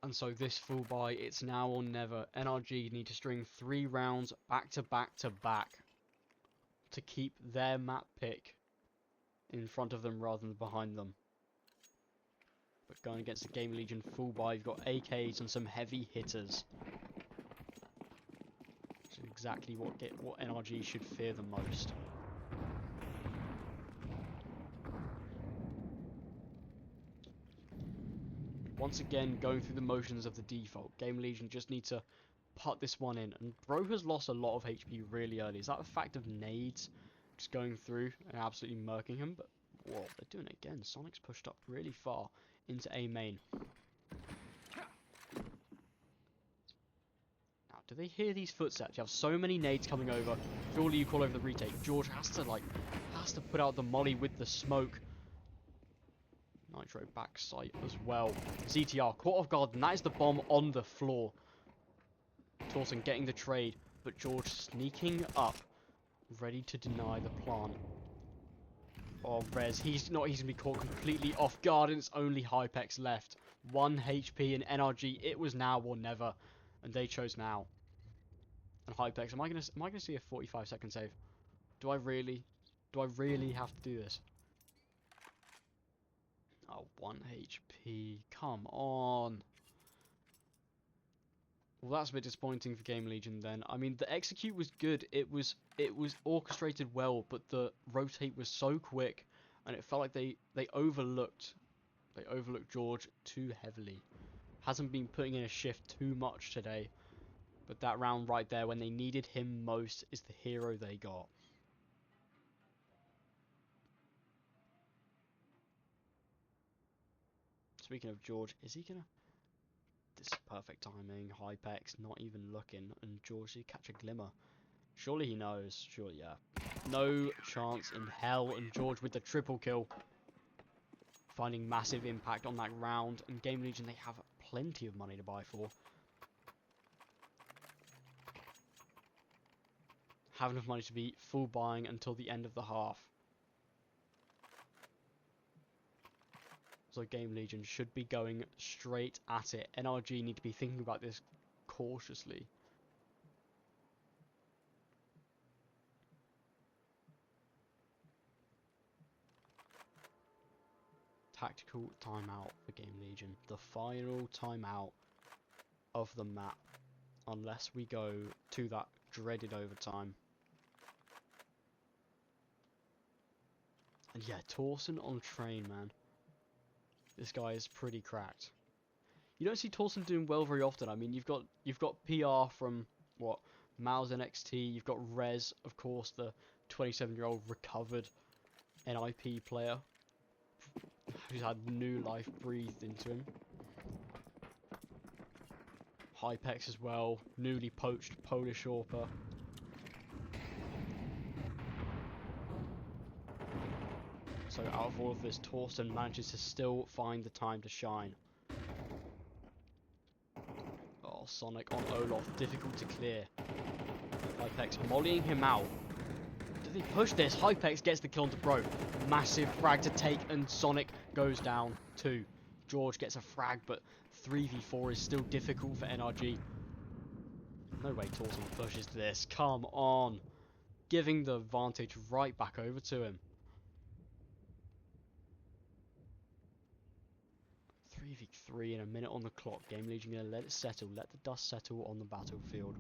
And so this full buy, it's now or never. NRG need to string 3 rounds back to back to back to keep their map pick in front of them rather than behind them. But going against the Gamerlegion full buy, you've got AKs and some heavy hitters. Which is exactly what NRG should fear the most. Once again, going through the motions of the default. Gamerlegion just need to put this one in. And Bro has lost a lot of HP really early. Is that the fact of nades just going through and absolutely murking him? But, whoa, they're doing it again. Sonic's pushed up really far into A main. Now, do they hear these footsteps? You have so many nades coming over. Surely you call over the retake. George has to put out the molly with the smoke. Nitro back sight as well. ZTR caught off guard, and that is the bomb on the floor. Torsen getting the trade, but George sneaking up, ready to deny the plant. Oh, Rez, he's going to be caught completely off guard, and it's only Hypex left. 1 HP and NRG, it was now or never, and they chose now. And Hypex, am I gonna see a 45-second save? Do I really have to do this? Oh, 1 HP. Come on. Well, that's a bit disappointing for Gamerlegion then. I mean, the execute was good. It was orchestrated well, but the rotate was so quick, and it felt like they overlooked George too heavily. Hasn't been putting in a shift too much today, but that round right there, when they needed him most, is the hero they got. Speaking of George, is he gonna... This is perfect timing. Hypex not even looking, and George did catch a glimmer. Surely he knows. Sure, yeah. No chance in hell, and George with the triple kill. Finding massive impact on that round, and Gamerlegion, they have plenty of money to buy for. Have enough money to be full buying until the end of the half. So Gamerlegion should be going straight at it. NRG need to be thinking about this cautiously. Tactical timeout for Gamerlegion. The final timeout of the map. Unless we go to that dreaded overtime. And yeah, Torsen on train, man. This guy is pretty cracked. You don't see Torsen doing well very often. I mean, you've got PR from what, Mouse NXT. You've got Rez, of course, the 27-year-old recovered NIP player who's had new life breathed into him. Hypex as well, newly poached Polish Orpa. So out of all of this, Torsen manages to still find the time to shine. Oh, Sonic on Olaf, difficult to clear. Hypex mollying him out. Do they push this? Hypex gets the kill onto Bro. Massive frag to take, and Sonic goes down too. George gets a frag, but 3v4 is still difficult for NRG. No way Torsen pushes this. Come on. Giving the advantage right back over to him. 3v3 in a minute on the clock. Gamerlegion gonna let it settle. Let the dust settle on the battlefield.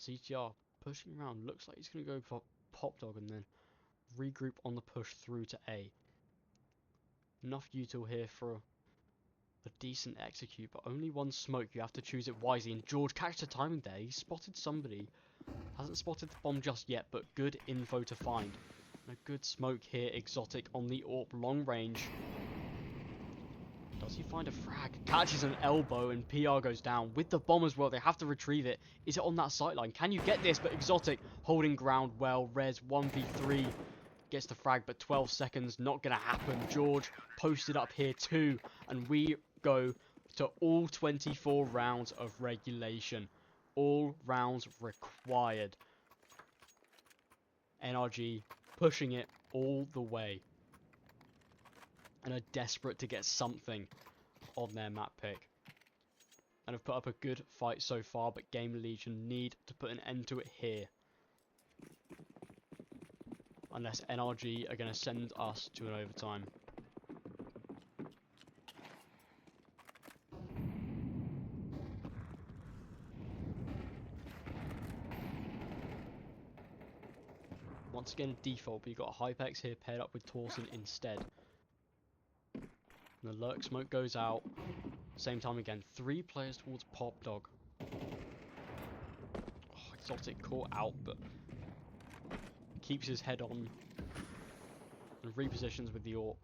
CTR pushing around. Looks like he's gonna go for Pop Dog and then regroup on the push through to A. Enough util here for a decent execute, but only one smoke. You have to choose it wisely, and George catch the timing there. He spotted somebody Hasn't spotted the bomb just yet, but good info to find. And a good smoke here, Exotic on the AWP, long range. Does he find a frag? Catches an elbow and PR goes down. With the bomb as well, they have to retrieve it. Is it on that sideline? Can you get this? But Exotic holding ground well. Rez 1v3 gets the frag, but 12 seconds, not going to happen. George posted up here too. And we go to all 24 rounds of regulation. All rounds required. NRG pushing it all the way. And are desperate to get something on their map pick. And have put up a good fight so far, but Gamerlegion need to put an end to it here. Unless NRG are going to send us to an overtime. Once again, default, but you've got Hypex here paired up with Torsen instead. And the lurk smoke goes out. Same time again. 3 players towards Pop Dog. Oh, Exotic caught out, but keeps his head on and repositions with the AWP.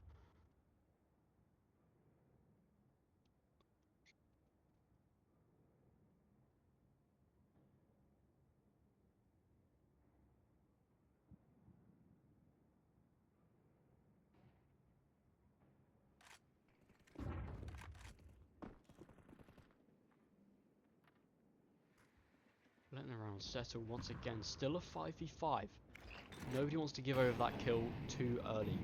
Letting the round settle once again. Still a 5v5. Nobody wants to give over that kill too early.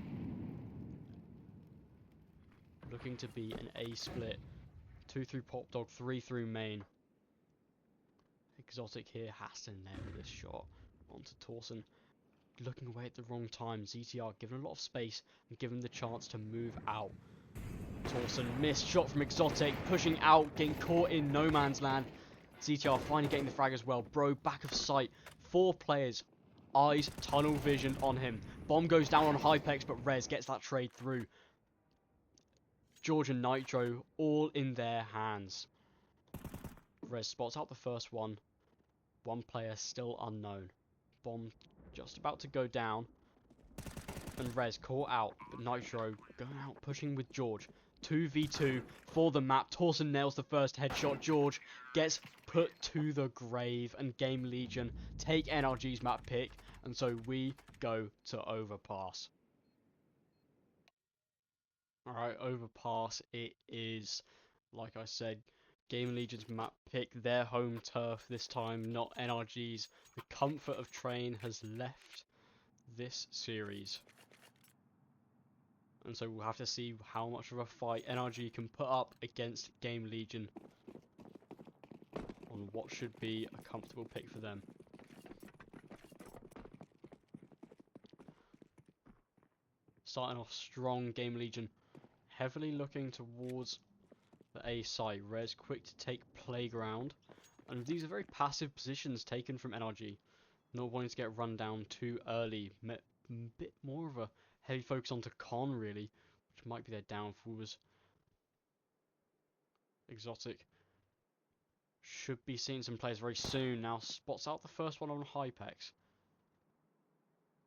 Looking to be an A split. 2 through Pop Dog, 3 through main. Exotic here has to nail this shot onto Torsen. Looking away at the wrong time. ZTR given a lot of space and given the chance to move out. Torsen missed shot from Exotic, pushing out, getting caught in no man's land. ZTR finally getting the frag as well. Bro, back of sight. 4 players. Eyes, tunnel vision on him. Bomb goes down on Hypex, but Rez gets that trade through. George and Nitro all in their hands. Rez spots out the first one. 1 player still unknown. Bomb just about to go down. And Rez caught out, but Nitro going out pushing with George. 2v2 for the map. Torsen nails the first headshot. George gets put to the grave, and Gamerlegion take NRG's map pick, and so we go to overpass. Alright, overpass it is. Like I said, Gamerlegion's map pick, their home turf this time, not NRG's. The comfort of train has left this series. And so we'll have to see how much of a fight NRG can put up against Gamerlegion on what should be a comfortable pick for them. Starting off strong, Gamerlegion heavily looking towards the A side. Rez quick to take playground. And these are very passive positions taken from NRG. Not wanting to get run down too early. A bit more of a heavy focus onto Con, really, which might be their downfalls. Exotic should be seeing some players very soon. Now spots out the first one on Hypex.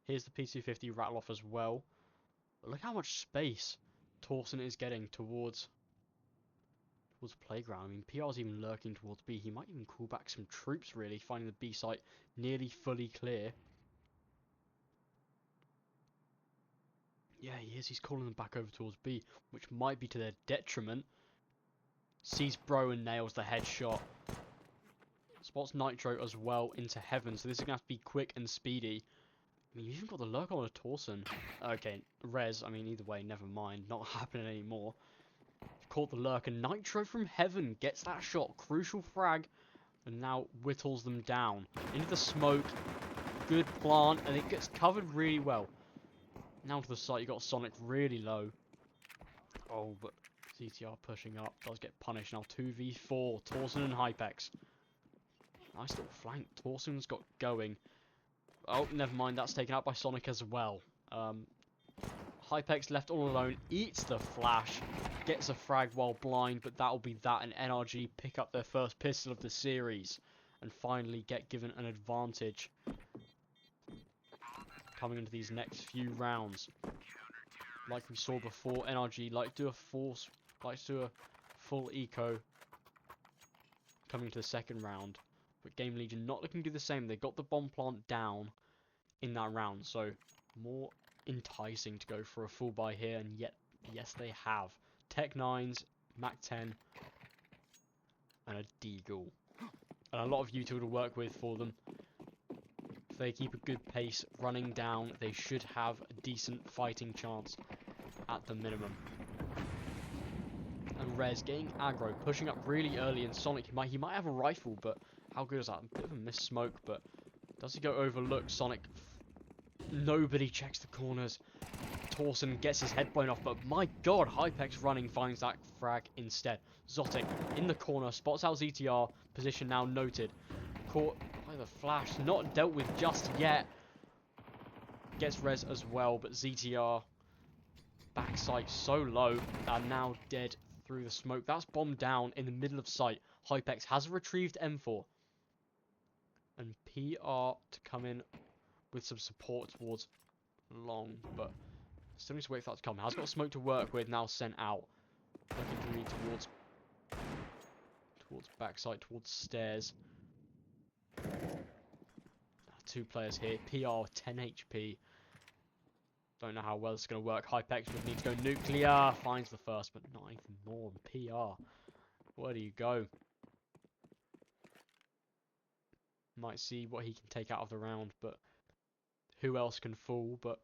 Here's the P250 rattle off as well. But look how much space Torsen is getting towards playground. I mean, PR's even lurking towards B. He might even call back some troops, really, finding the B site nearly fully clear. Yeah, he is. He's calling them back over towards B, which might be to their detriment. Sees Bro and nails the headshot. Spots Nitro as well into heaven, so this is going to have to be quick and speedy. I mean, you've even got the lurk on a Torsen. Okay, Rez, I mean, either way, never mind. Not happening anymore. Caught the lurk, and Nitro from heaven gets that shot. Crucial frag, and now whittles them down. Into the smoke. Good plant, and it gets covered really well. Now to the site, you got Sonic really low. Oh, but CTR pushing up does get punished. Now 2v4, Torsen and Hypex. Nice little flank. Torsen's got going. Oh, never mind. That's taken out by Sonic as well. Hypex left all alone. Eats the flash. Gets a frag while blind, but that'll be that. And NRG pick up their first pistol of the series. and finally get given an advantage coming into these next few rounds. Like we saw before, NRG like to do a full eco coming into the second round, but Gamerlegion not looking to do the same. They got the bomb plant down in that round, so more enticing to go for a full buy here, and yet yes they have. Tech 9s, Mac 10, and a Deagle, and a lot of util to work with for them. If they keep a good pace running down, they should have a decent fighting chance at the minimum. And Rez getting aggro, pushing up really early, and Sonic, he might have a rifle, but how good is that? A bit of a missed smoke, but does he go overlooked? Sonic, nobody checks the corners. Torsen gets his head blown off, but my god, Hypex running finds that frag instead. Zotic in the corner, spots out ZTR, position now noted. Caught by the flash, not dealt with just yet. Gets Rez as well, but ZTR backside so low, and now dead through the smoke. That's bombed down in the middle of sight. Hypex has retrieved M4. And PR to come in with some support towards long, but still needs to wait for that to come. Has got smoke to work with, now sent out. Looking towards backside, towards stairs. Two players here. PR 10 HP. Don't know how well it's going to work. Hypex would need to go nuclear. Finds the first, but not even more than PR. Where do you go? Might see what he can take out of the round, but who else can fall? But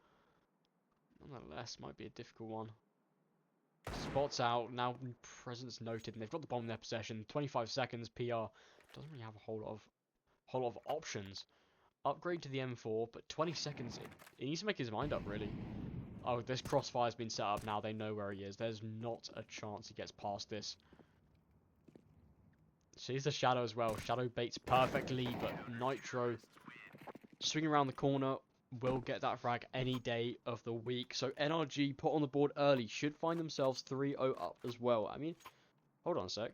nonetheless, might be a difficult one. Spots out, now presence noted, and they've got the bomb in their possession. 25 seconds, PR doesn't really have a whole lot of options. Upgrade to the M4, but 20 seconds, he needs to make his mind up, really. Oh, this crossfire's been set up now, they know where he is. There's not a chance he gets past this. Sees the Shadow as well. Shadow baits perfectly, but Nitro swinging around the corner will get that frag any day of the week. So NRG put on the board early, should find themselves 3-0 up as well. I mean, hold on a sec.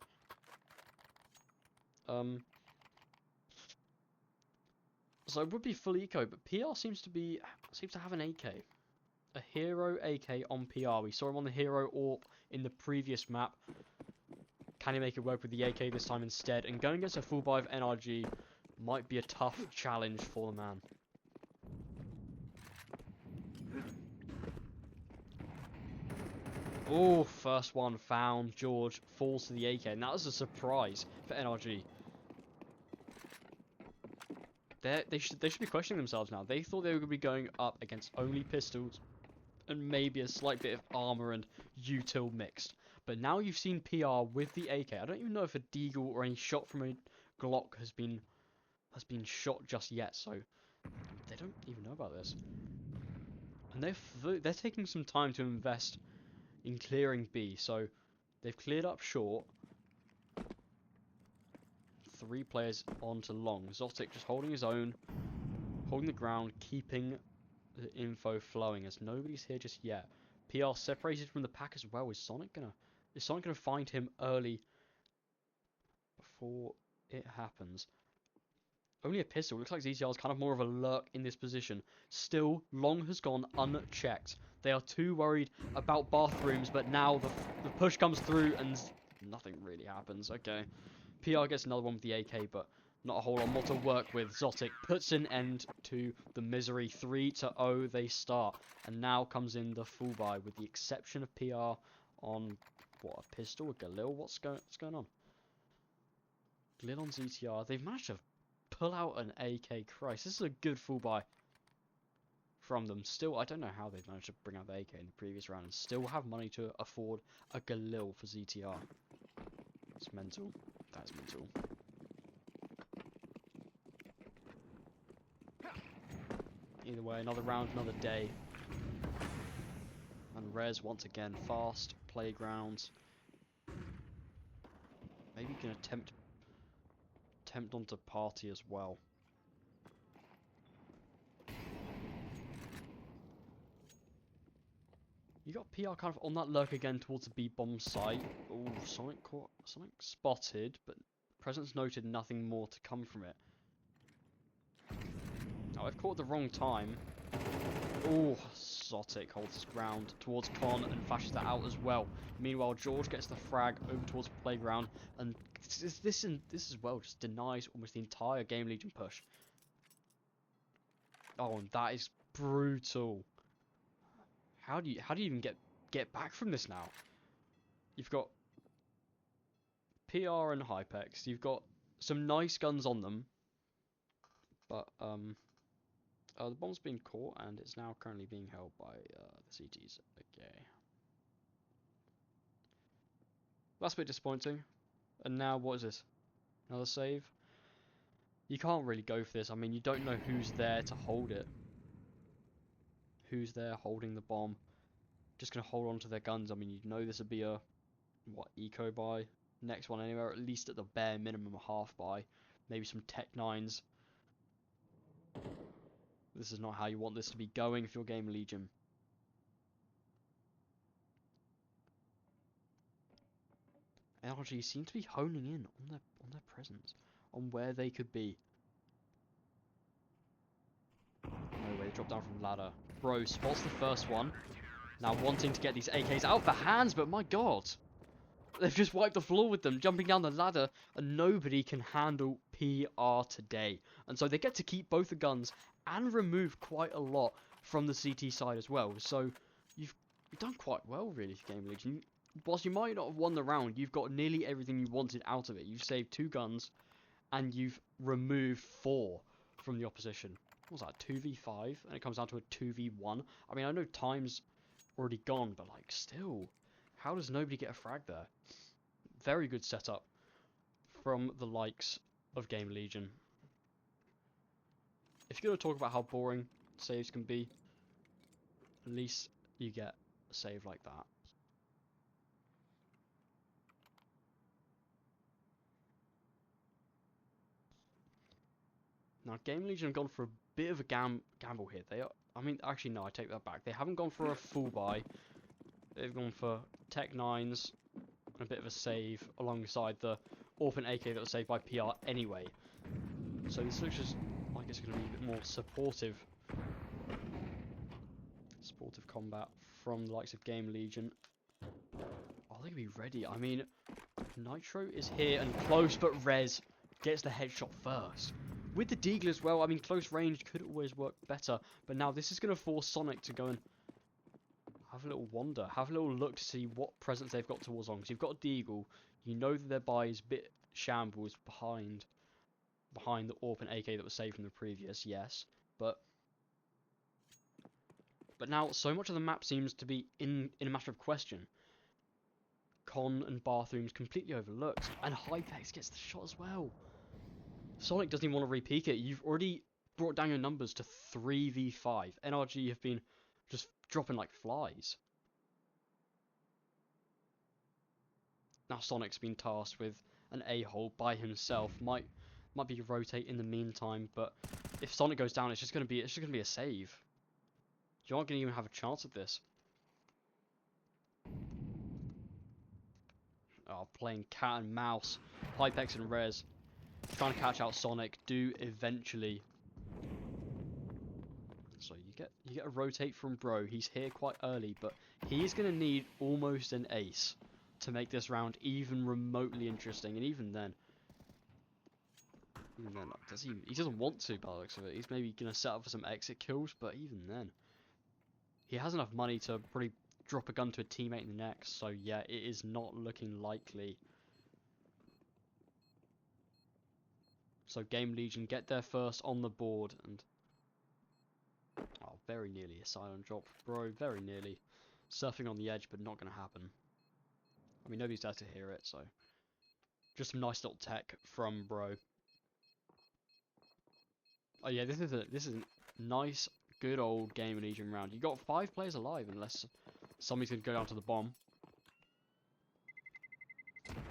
So it would be full eco, but PR seems to have an AK. A hero AK on PR. We saw him on the hero AWP in the previous map. Can he make it work with the AK this time instead? And going against a full buy of NRG might be a tough challenge for the man. Oh, first one found. George falls to the AK. And that was a surprise for NRG. They should be questioning themselves now. They thought they were going to be going up against only pistols and maybe a slight bit of armor and util mixed. But now you've seen PR with the AK. I don't even know if a Deagle or any shot from a Glock has been shot just yet. So they don't even know about this. And they're taking some time to invest in clearing B. So they've cleared up short. 3 players onto long. Zotic just holding his own, holding the ground, keeping the info flowing as nobody's here just yet. PR separated from the pack as well. Is Sonic gonna find him early before it happens? Only a pistol. Looks like ZTR is kind of more of a lurk in this position. Still, long has gone unchecked. They are too worried about bathrooms, but now the push comes through and nothing really happens. Okay. PR gets another one with the AK, but not a whole lot more to work with. Zotic puts an end to the misery. 3-0 they start. And now comes in the full buy, with the exception of PR on, what, a pistol? A Galil? What's going on? Galil on ZTR. They've managed to pull out an AK. Christ, this is a good full buy from them. Still, I don't know how they've managed to bring out the AK in the previous round and still have money to afford a Galil for ZTR. It's mental. That's mental. Either way, another round, another day. And Rez once again fast playgrounds. Maybe you can attempt onto party as well. You got PR kind of on that lurk again towards the B bomb site. Oh, Sonic spotted, but Presence noted, nothing more to come from it. Now, I've caught the wrong time. Oh, Sotic holds his ground towards Con and flashes that out as well. Meanwhile, George gets the frag over towards Playground, and this as well just denies almost the entire Gamerlegion push. Oh, and that is brutal. How do you even get back from this now? You've got PR and Hypex. You've got some nice guns on them, but the bomb's been caught and it's now currently being held by the CTs. Okay, that's a bit disappointing. And now what is this? Another save? You can't really go for this. I mean, you don't know who's there to hold it. Who's there holding the bomb? Just gonna hold on to their guns. I mean, you know this would be a eco buy. Next one anywhere, at least at the bare minimum a half buy. Maybe some Tech 9s. This is not how you want this to be going if you're Gamerlegion. NRG seem to be honing in on their presence, on where they could be. No way, they dropped down from the ladder. Bro spots the first one. Now wanting to get these AKs out for hands, but my god! They've just wiped the floor with them, jumping down the ladder, and nobody can handle PR today. And so they get to keep both the guns and remove quite a lot from the CT side as well. So you've done quite well, really, Gamerlegion. Whilst you might not have won the round, you've got nearly everything you wanted out of it. You've saved 2 guns, and you've removed 4 from the opposition. What was that, 2v5? And it comes down to a 2v1. I mean, I know time's already gone, but, like, still, how does nobody get a frag there? Very good setup from the likes of Gamerlegion. If you're going to talk about how boring saves can be, at least you get a save like that. Now, Gamerlegion have gone for a bit of a gamble here. I mean, actually, no, I take that back. They haven't gone for a full buy. They've gone for Tech 9s and a bit of a save alongside the Orphan AK that was saved by PR anyway. So this looks just like it's going to be a bit more supportive combat from the likes of Gamerlegion. Are they going to be ready? I mean, Nitro is here and close, but Rez gets the headshot first. With the Deagle as well, I mean, close range could always work better, but now this is going to force Sonic to go and have a little wander, have a little look to see what presence they've got towards on. Because you've got a Deagle, you know that their buy is a bit shambles behind the Orphan AK that was saved from the previous, yes, but now so much of the map seems to be in a matter of question. Con and Bathrooms completely overlooked, and Hypex gets the shot as well. Sonic doesn't even want to re-peek it. You've already brought down your numbers to 3v5. NRG have been just dropping like flies. Now Sonic's been tasked with an A-hole by himself. Might be rotate in the meantime, but if Sonic goes down, it's just gonna be a save. You aren't gonna even have a chance at this. Oh, playing cat and mouse. Hypex and Rez trying to catch out Sonic do eventually. So you get a rotate from Bro. He's here quite early, but he's gonna need almost an ace to make this round even remotely interesting. And even then, he doesn't want to by the looks of it. He's maybe gonna set up for some exit kills, but even then, he has enough money to probably drop a gun to a teammate in the next. So yeah, it is not looking likely. So Gamerlegion get there first on the board, and oh, very nearly a silent drop, Bro, very nearly. Surfing on the edge, but not going to happen. I mean, nobody's there to hear it, so just some nice little tech from Bro. Oh yeah, this is a nice, good old Gamerlegion round. You got 5 players alive, unless somebody's going to go down to the bomb.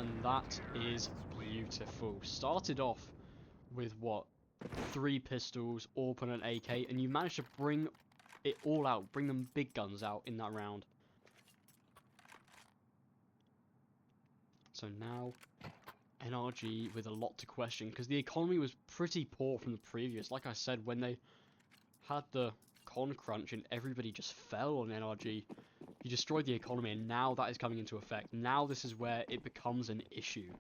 And that is beautiful. Started off with what? 3 pistols, Orphan and AK, and you managed to bring it all out, bring them big guns out in that round. So now NRG with a lot to question, because the economy was pretty poor from the previous. Like I said, when they had the con crunch and everybody just fell on NRG, you destroyed the economy, and now that is coming into effect. Now this is where it becomes an issue.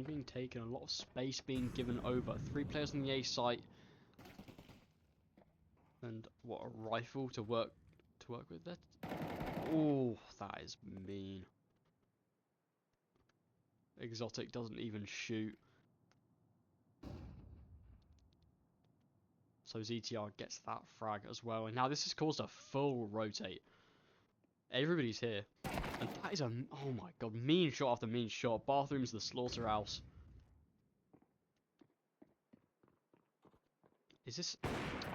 Being taken, a lot of space being given over. 3 players on the A site, and what, a rifle to work with. That, oh, that is mean. Exotic doesn't even shoot, so ZTR gets that frag as well. And now this has caused a full rotate. Everybody's here, and that is a, oh my god, mean shot after mean shot. Bathroom's the slaughterhouse. Is this?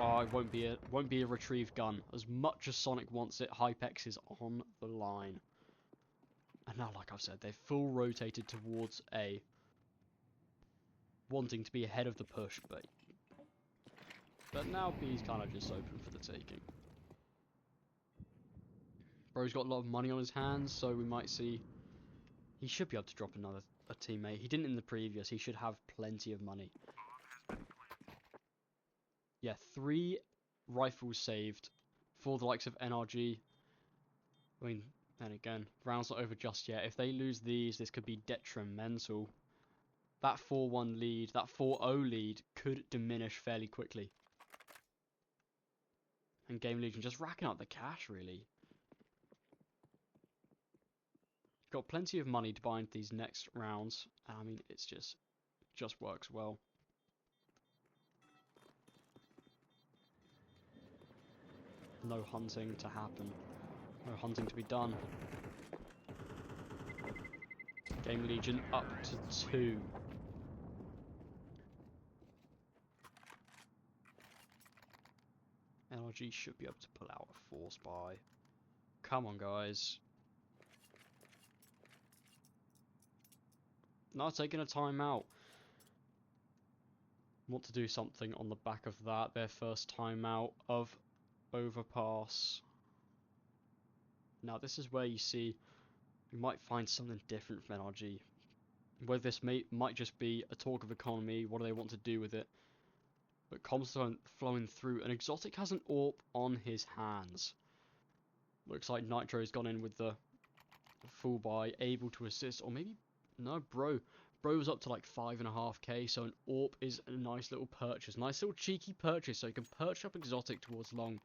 Oh, it won't be a retrieved gun. As much as Sonic wants it, Hypex is on the line. And now, like I've said, they've full rotated towards A, wanting to be ahead of the push, but now B's kind of just open for the taking. Bro's got a lot of money on his hands, so we might see. He should be able to drop a teammate. He didn't in the previous. He should have plenty of money. Yeah, 3 rifles saved for the likes of NRG. I mean, then again, round's not over just yet. If they lose these, this could be detrimental. That 4-1 lead, that 4-0 lead could diminish fairly quickly. And Gamerlegion just racking up the cash, really. Got plenty of money to buy into these next rounds. I mean, it's just works well. No hunting to happen. No hunting to be done. Gamerlegion up to 2. NRG should be able to pull out a force buy. Come on, guys. Not taking a timeout. Want to do something on the back of that. Their first timeout of overpass. Now this is where you see we might find something different from NRG. Whether this might just be a talk of economy, what do they want to do with it? But comms flowing through, and Exotic has an AWP on his hands. Looks like Nitro's gone in with the full buy, able to assist, or maybe no, Bro's up to like 5.5k, so an AWP is a nice little purchase. Nice little cheeky purchase, so you can perch up Exotic towards long,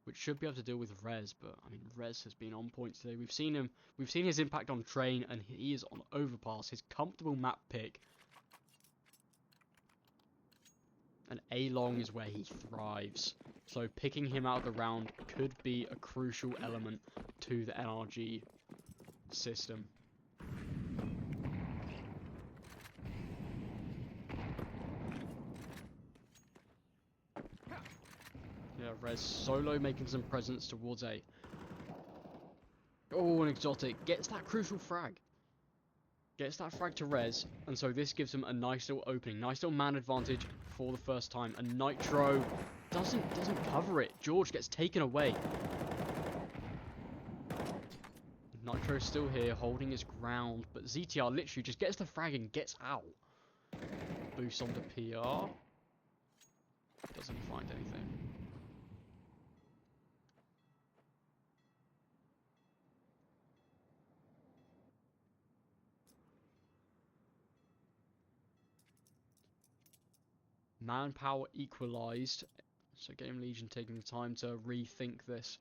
which should be able to deal with Rez, but I mean, Rez has been on point today. We've seen his impact on Train, and he is on overpass, his comfortable map pick. And A-long is where he thrives, so picking him out of the round could be a crucial element to the NRG system. Yeah, Rez solo making some presence towards A. Oh, an Exotic gets that crucial frag. Gets that frag to Rez, and so this gives him a nice little opening, nice little man advantage for the first time. And Nitro doesn't cover it. George gets taken away. Nitro's still here, holding his ground, but ZTR literally just gets the frag and gets out. Boost onto PR. Doesn't find anything. Manpower equalised, so Gamerlegion taking the time to rethink this.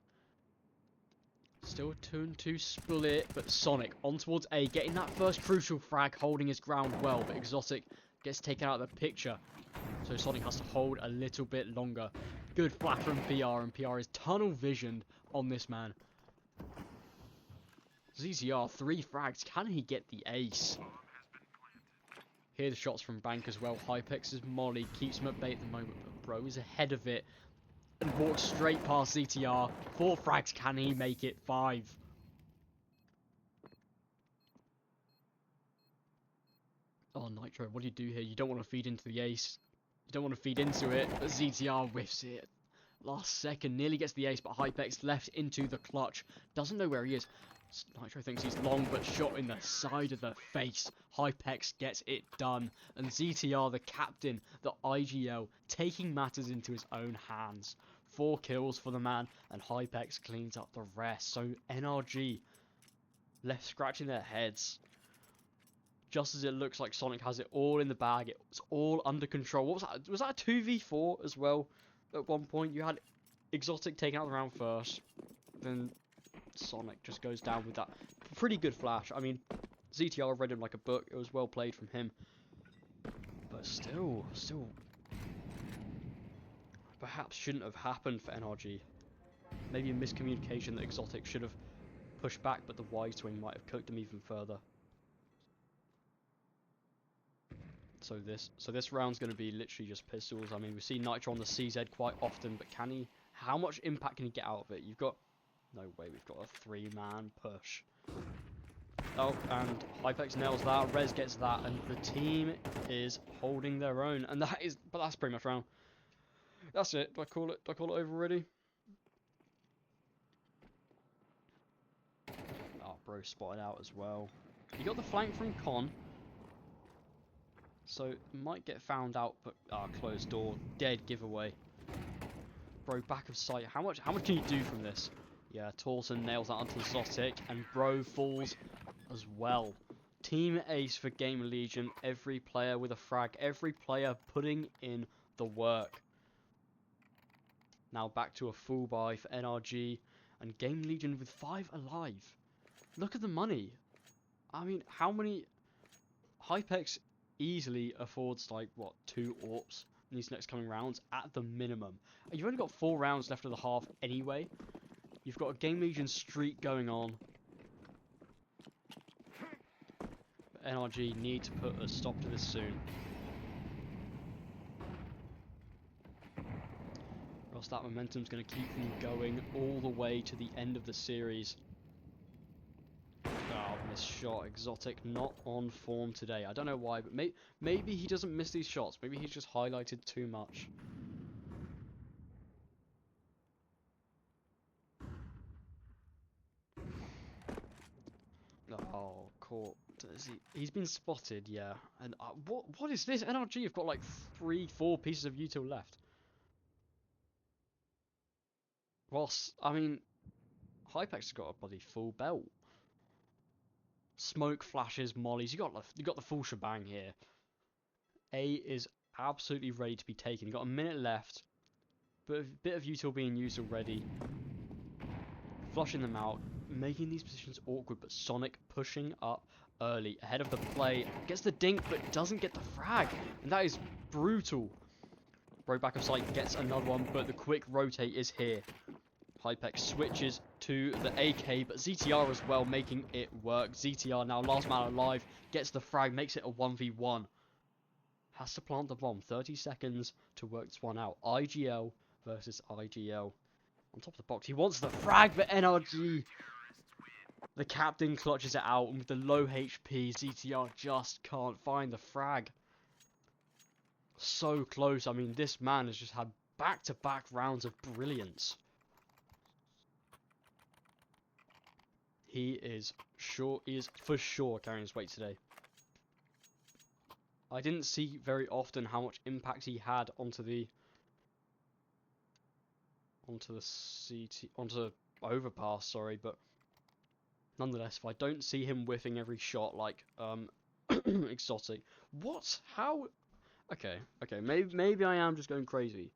Still a 2-2 split, but Sonic on towards A, getting that first crucial frag, holding his ground well, but Exotic gets taken out of the picture, so Sonic has to hold a little bit longer. Good flash from PR, and PR is tunnel visioned on this man. ZZR, 3 frags, can he get the ace? Hear the shots from Bank as well. Hypex's molly keeps him at bay at the moment, but Bro is ahead of it. and walks straight past ZTR. 4 frags, can he make it 5? Oh, Nitro, what do you do here? You don't want to feed into the ace. You don't want to feed into it, but ZTR whiffs it. Last second, nearly gets the ace, but Hypex left into the clutch. Doesn't know where he is. Nitro thinks he's long, but shot in the side of the face. Hypex gets it done. And ZTR, the captain, the IGL, taking matters into his own hands. 4 kills for the man, and Hypex cleans up the rest. So NRG left scratching their heads. Just as it looks like Sonic has it all in the bag, it's all under control. What was that? Was that a 2v4 as well? At one point, you had Exotic taking out the round first, then Sonic just goes down with that pretty good flash. I mean, ZTR read him like a book. It was well played from him, but still, perhaps shouldn't have happened for NRG. Maybe a miscommunication that Exotic should have pushed back, but the wide swing might have cooked him even further. So this round's going to be literally just pistols. I mean, we see Nitro on the CZ quite often, but can he? How much impact can he get out of it? You've got no way. We've got a 3-man push. Oh, and Hypex nails that. Rez gets that, and the team is holding their own. And that's pretty much round. That's it. Do I call it over already? Oh, bro spotted out as well. You got the flank from Con. So, might get found out, but closed door, dead giveaway. Bro, back of sight. How much can you do from this? Yeah, Torsen nails that onto Zotic, and Bro falls as well. Team ace for Gamerlegion. Every player with a frag. Every player putting in the work. Now back to a full buy for NRG, and Gamerlegion with 5 alive. Look at the money. I mean, how many... Hypex easily affords like what 2 AWPs in these next coming rounds at the minimum. You've only got 4 rounds left of the half anyway. You've got a Gamerlegion streak going on. But NRG need to put a stop to this soon. Or else that momentum's going to keep them going all the way to the end of the series. Oh, missed shot. Exotic not on form today. I don't know why, but maybe he doesn't miss these shots. Maybe he's just highlighted too much. Oh, caught. He's been spotted, yeah. And what is this? NRG have got like 3-4 pieces of util left. Whilst, I mean, Hypex has got a bloody full belt. Smoke, flashes, mollies. You got the full shebang here. A is absolutely ready to be taken. You got a minute left. But a bit of util being used already. Flushing them out, making these positions awkward, but Sonic pushing up early, ahead of the play, gets the dink, but doesn't get the frag, and that is brutal. Bro back of sight gets another one, but the quick rotate is here. Hypex switches to the AK, but ZTR as well, making it work. ZTR now last man alive, gets the frag, makes it a 1v1. Has to plant the bomb, 30 seconds to work this one out. IGL versus IGL. On top of the box, he wants the frag, but NRG, the captain, clutches it out, and with the low HP, ZTR just can't find the frag. So close. I mean, this man has just had back-to-back rounds of brilliance. He is for sure carrying his weight today. I didn't see very often how much impact he had onto overpass, sorry, but nonetheless, if I don't see him whiffing every shot like Exotic, what? How? Okay, maybe I am just going crazy.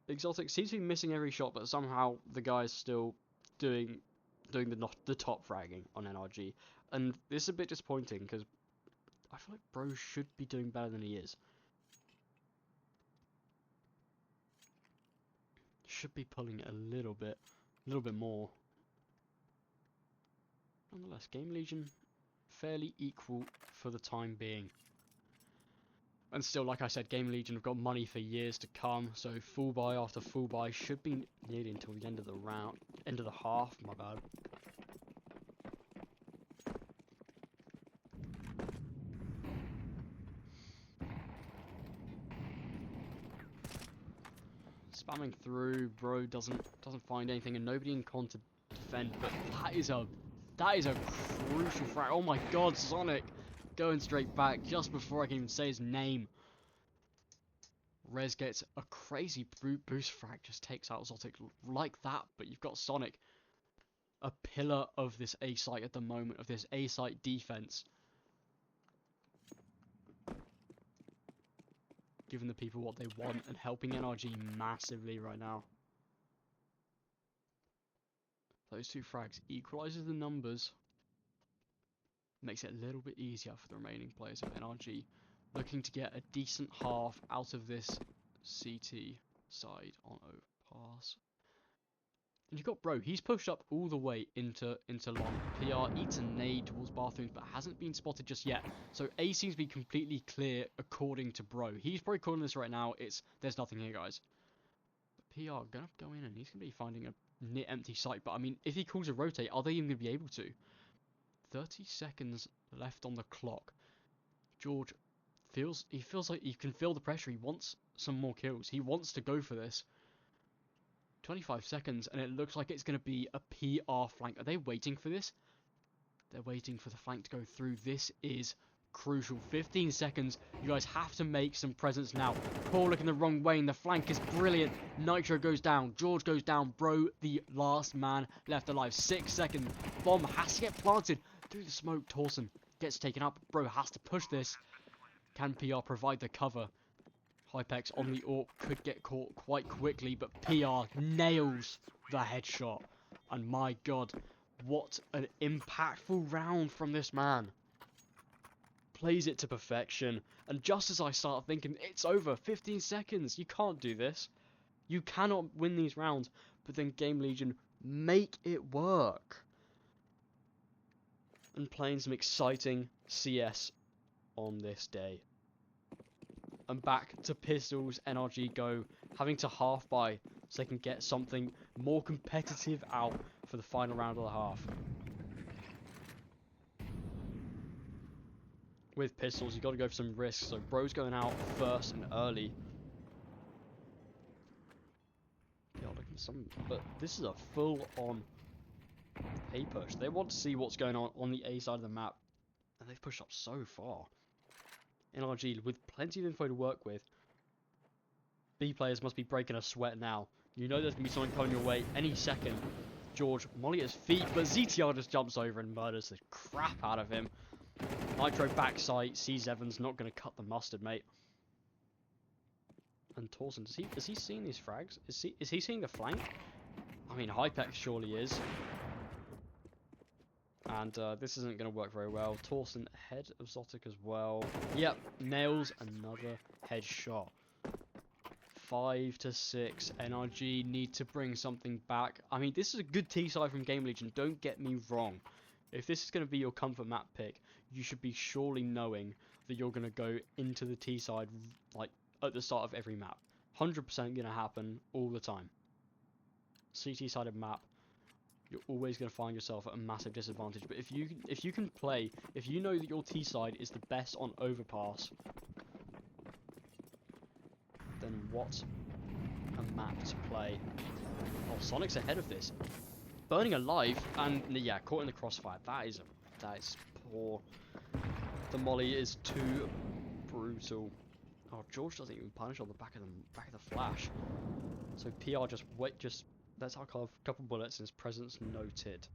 Exotic seems to be missing every shot, but somehow the guy's still doing the top fragging on NRG, and this is a bit disappointing because I feel like Bro should be doing better than he is. Should be pulling it a little bit more. Nonetheless, Gamerlegion fairly equal for the time being. And still, like I said, Gamerlegion have got money for years to come, so full buy after full buy should be nearly until the end of the round, end of the half, my bad. Spamming through, bro doesn't find anything, and nobody in con to defend, but that is a crucial frag. Oh my god, Sonic going straight back just before I can even say his name. Rez gets a crazy boost frag, just takes out Zotic like that, but you've got Sonic, a pillar of this A site at the moment, of this A site defense. Giving the people what they want and helping NRG massively right now. Those two frags equalizes the numbers. Makes it a little bit easier for the remaining players of NRG. Looking to get a decent half out of this CT side on overpass. And you've got Bro, he's pushed up all the way into long. PR eats a nade towards bathrooms but hasn't been spotted just yet. So A seems to be completely clear according to Bro. He's probably calling this right now, there's nothing here, guys. But PR gonna go in and he's gonna be finding a near empty site, but I mean, if he calls a rotate, are they even gonna be able to? 30 seconds left on the clock. George feels like he can feel the pressure. He wants some more kills. He wants to go for this. 25 seconds, and it looks like it's going to be a PR flank. Are they waiting for this? They're waiting for the flank to go through. This is crucial. 15 seconds. You guys have to make some presence now. Paul looking the wrong way, and the flank is brilliant. Nitro goes down. George goes down. Bro, the last man left alive. 6 seconds. Bomb has to get planted through the smoke. Torsen gets taken up. Bro has to push this. Can PR provide the cover? Hypex on the AWP could get caught quite quickly, but PR nails the headshot. And my god, what an impactful round from this man. Plays it to perfection, and just as I start thinking, it's over, 15 seconds, you can't do this. You cannot win these rounds, but then Gamerlegion make it work. And playing some exciting CS on this day. And back to Pistols, NRG go, having to half buy so they can get something more competitive out for the final round of the half. With Pistols, you've got to go for some risks, so Bro's going out first and early. Yeah, looking for some, but this is a full-on A push. They want to see what's going on the A side of the map, and they've pushed up so far. NRG with plenty of info to work with. B players must be breaking a sweat now. You know there's going to be something coming your way any second. George molly at his feet, but ZTR just jumps over and murders the crap out of him. Nitro backside, sees Evans, not going to cut the mustard, mate. And Torsen, is he seeing these frags? Is he seeing the flank? I mean, Hypex surely is. And this isn't going to work very well. Torsen ahead of Zotic as well. Yep, nails another headshot. 5 to 6. NRG need to bring something back. I mean, this is a good T side from Gamerlegion. Don't get me wrong. If this is going to be your comfort map pick, you should be surely knowing that you're going to go into the T side like at the start of every map. 100% going to happen all the time. CT sided map. You're always going to find yourself at a massive disadvantage. But if you can play, if you know that your T side is the best on overpass, then what a map to play. Oh, Sonic's ahead of this, burning alive, and yeah, caught in the crossfire. That is poor. The molly is too brutal. Oh, George doesn't even punish on the back of the flash. So PR just lets out a couple bullets and his presence noted.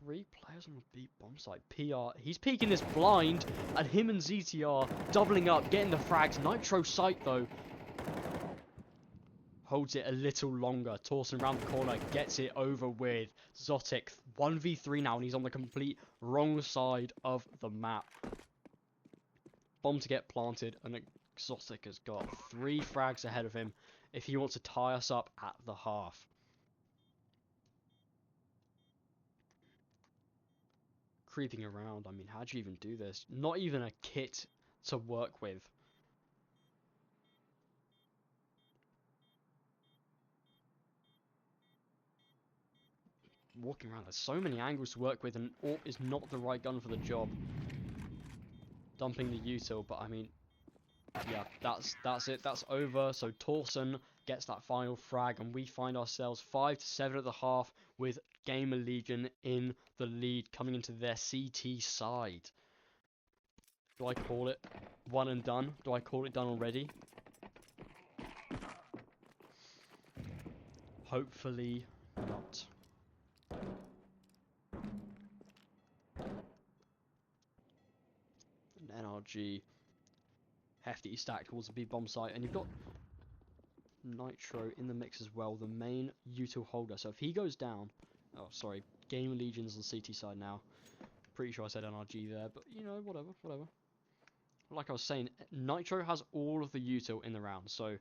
3 players on the B bomb site. PR, he's peeking this blind, and him and ZTR doubling up, getting the frags. Nitro sight though. Holds it a little longer. Torsen around the corner, gets it over with. Zotic 1v3 now, and he's on the complete wrong side of the map. Bomb to get planted, and Zotic has got 3 frags ahead of him if he wants to tie us up at the half. Creeping around, I mean, how do you even do this? Not even a kit to work with. walking around. There's so many angles to work with, and AWP is not the right gun for the job. Dumping the util, but I mean, yeah, that's it. That's over. So Torsen gets that final frag, and we find ourselves 5-7 at the half with Gamerlegion in the lead coming into their CT side. Do I call it one and done? Do I call it done already? Hopefully not. An NRG hefty stack towards the B bomb site, and you've got Nitro in the mix as well, the main util holder. So if he goes down, oh sorry, Gamerlegion's on CT side now. Pretty sure I said NRG there, but you know, whatever. Like I was saying, Nitro has all of the util in the round, so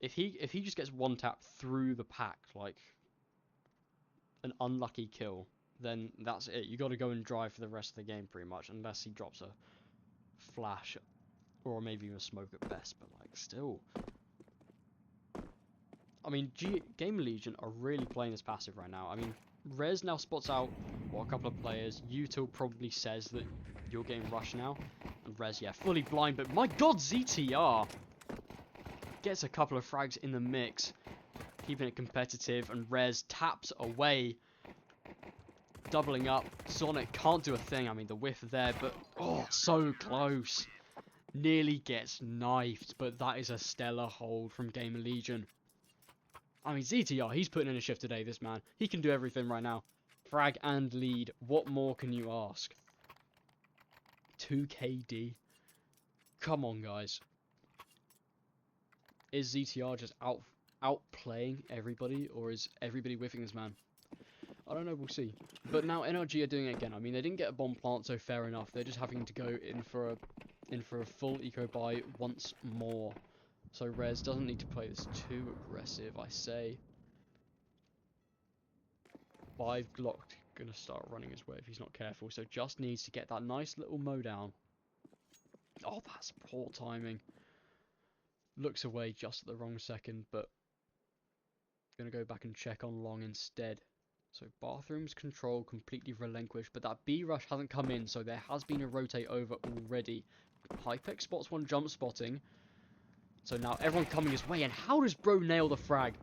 if he just gets one tap through the pack, like an unlucky kill, then that's it. You got to go and drive for the rest of the game pretty much, unless he drops a flash or maybe even a smoke at best. But like still, I mean, Gamerlegion are really playing this passive right now. I mean, Rez now spots out a couple of players. Util probably says that you're getting rushed now, and Rez, yeah, fully blind. But my God, ZTR gets a couple of frags in the mix, keeping it competitive, and Rez taps away, doubling up. Sonic can't do a thing. I mean, the whiff there, but oh, so close. Nearly gets knifed, but that is a stellar hold from Gamerlegion. I mean, ZTR, he's putting in a shift today, this man. He can do everything right now. Frag and lead. What more can you ask? 2 KD. Come on, guys. Is ZTR just outplaying everybody, or is everybody whiffing this man? I don't know, we'll see. But now NRG are doing it again. I mean, they didn't get a bomb plant, so fair enough. They're just having to go in for a full eco buy once more. So Rez doesn't need to play this too aggressive, I say. 5 Glock gonna start running his way if he's not careful, so just needs to get that nice little mow down. Oh, that's poor timing. Looks away just at the wrong second, but gonna go back and check on long instead. So bathrooms control completely relinquished, but that B rush hasn't come in, so there has been a rotate over already. Hypex spots one jump spotting, so now everyone coming his way, and how does bro nail the frag?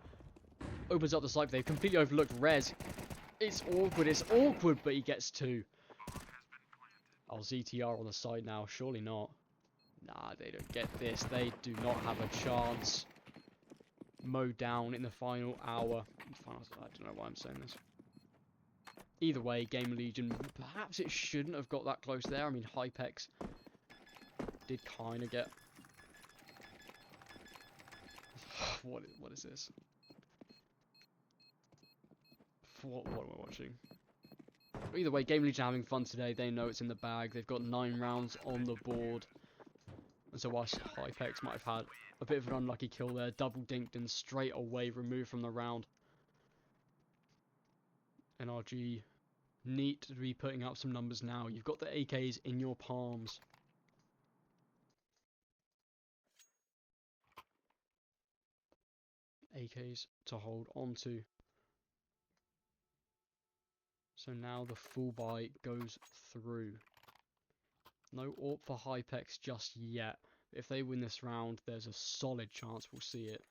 Opens up the site, they've completely overlooked Rez. It's awkward, but he gets 2. Oh, ZTR on the side now, surely not. Nah, they don't get this. They do not have a chance. Mowed down in the final hour. I don't know why I'm saying this. Either way, Gamerlegion, perhaps it shouldn't have got that close there. I mean, Hypex did kind of get... What is this? What am I watching? Either way, Gamerlegion are having fun today. They know it's in the bag. They've got 9 rounds on the board. And so whilst Hypex might have had a bit of an unlucky kill there, double dinked and straight away removed from the round. NRG need to be putting up some numbers now. You've got the AKs in your palms. AKs to hold on to. So now the full buy goes through. No AWP for Hypex just yet. If they win this round, there's a solid chance we'll see it.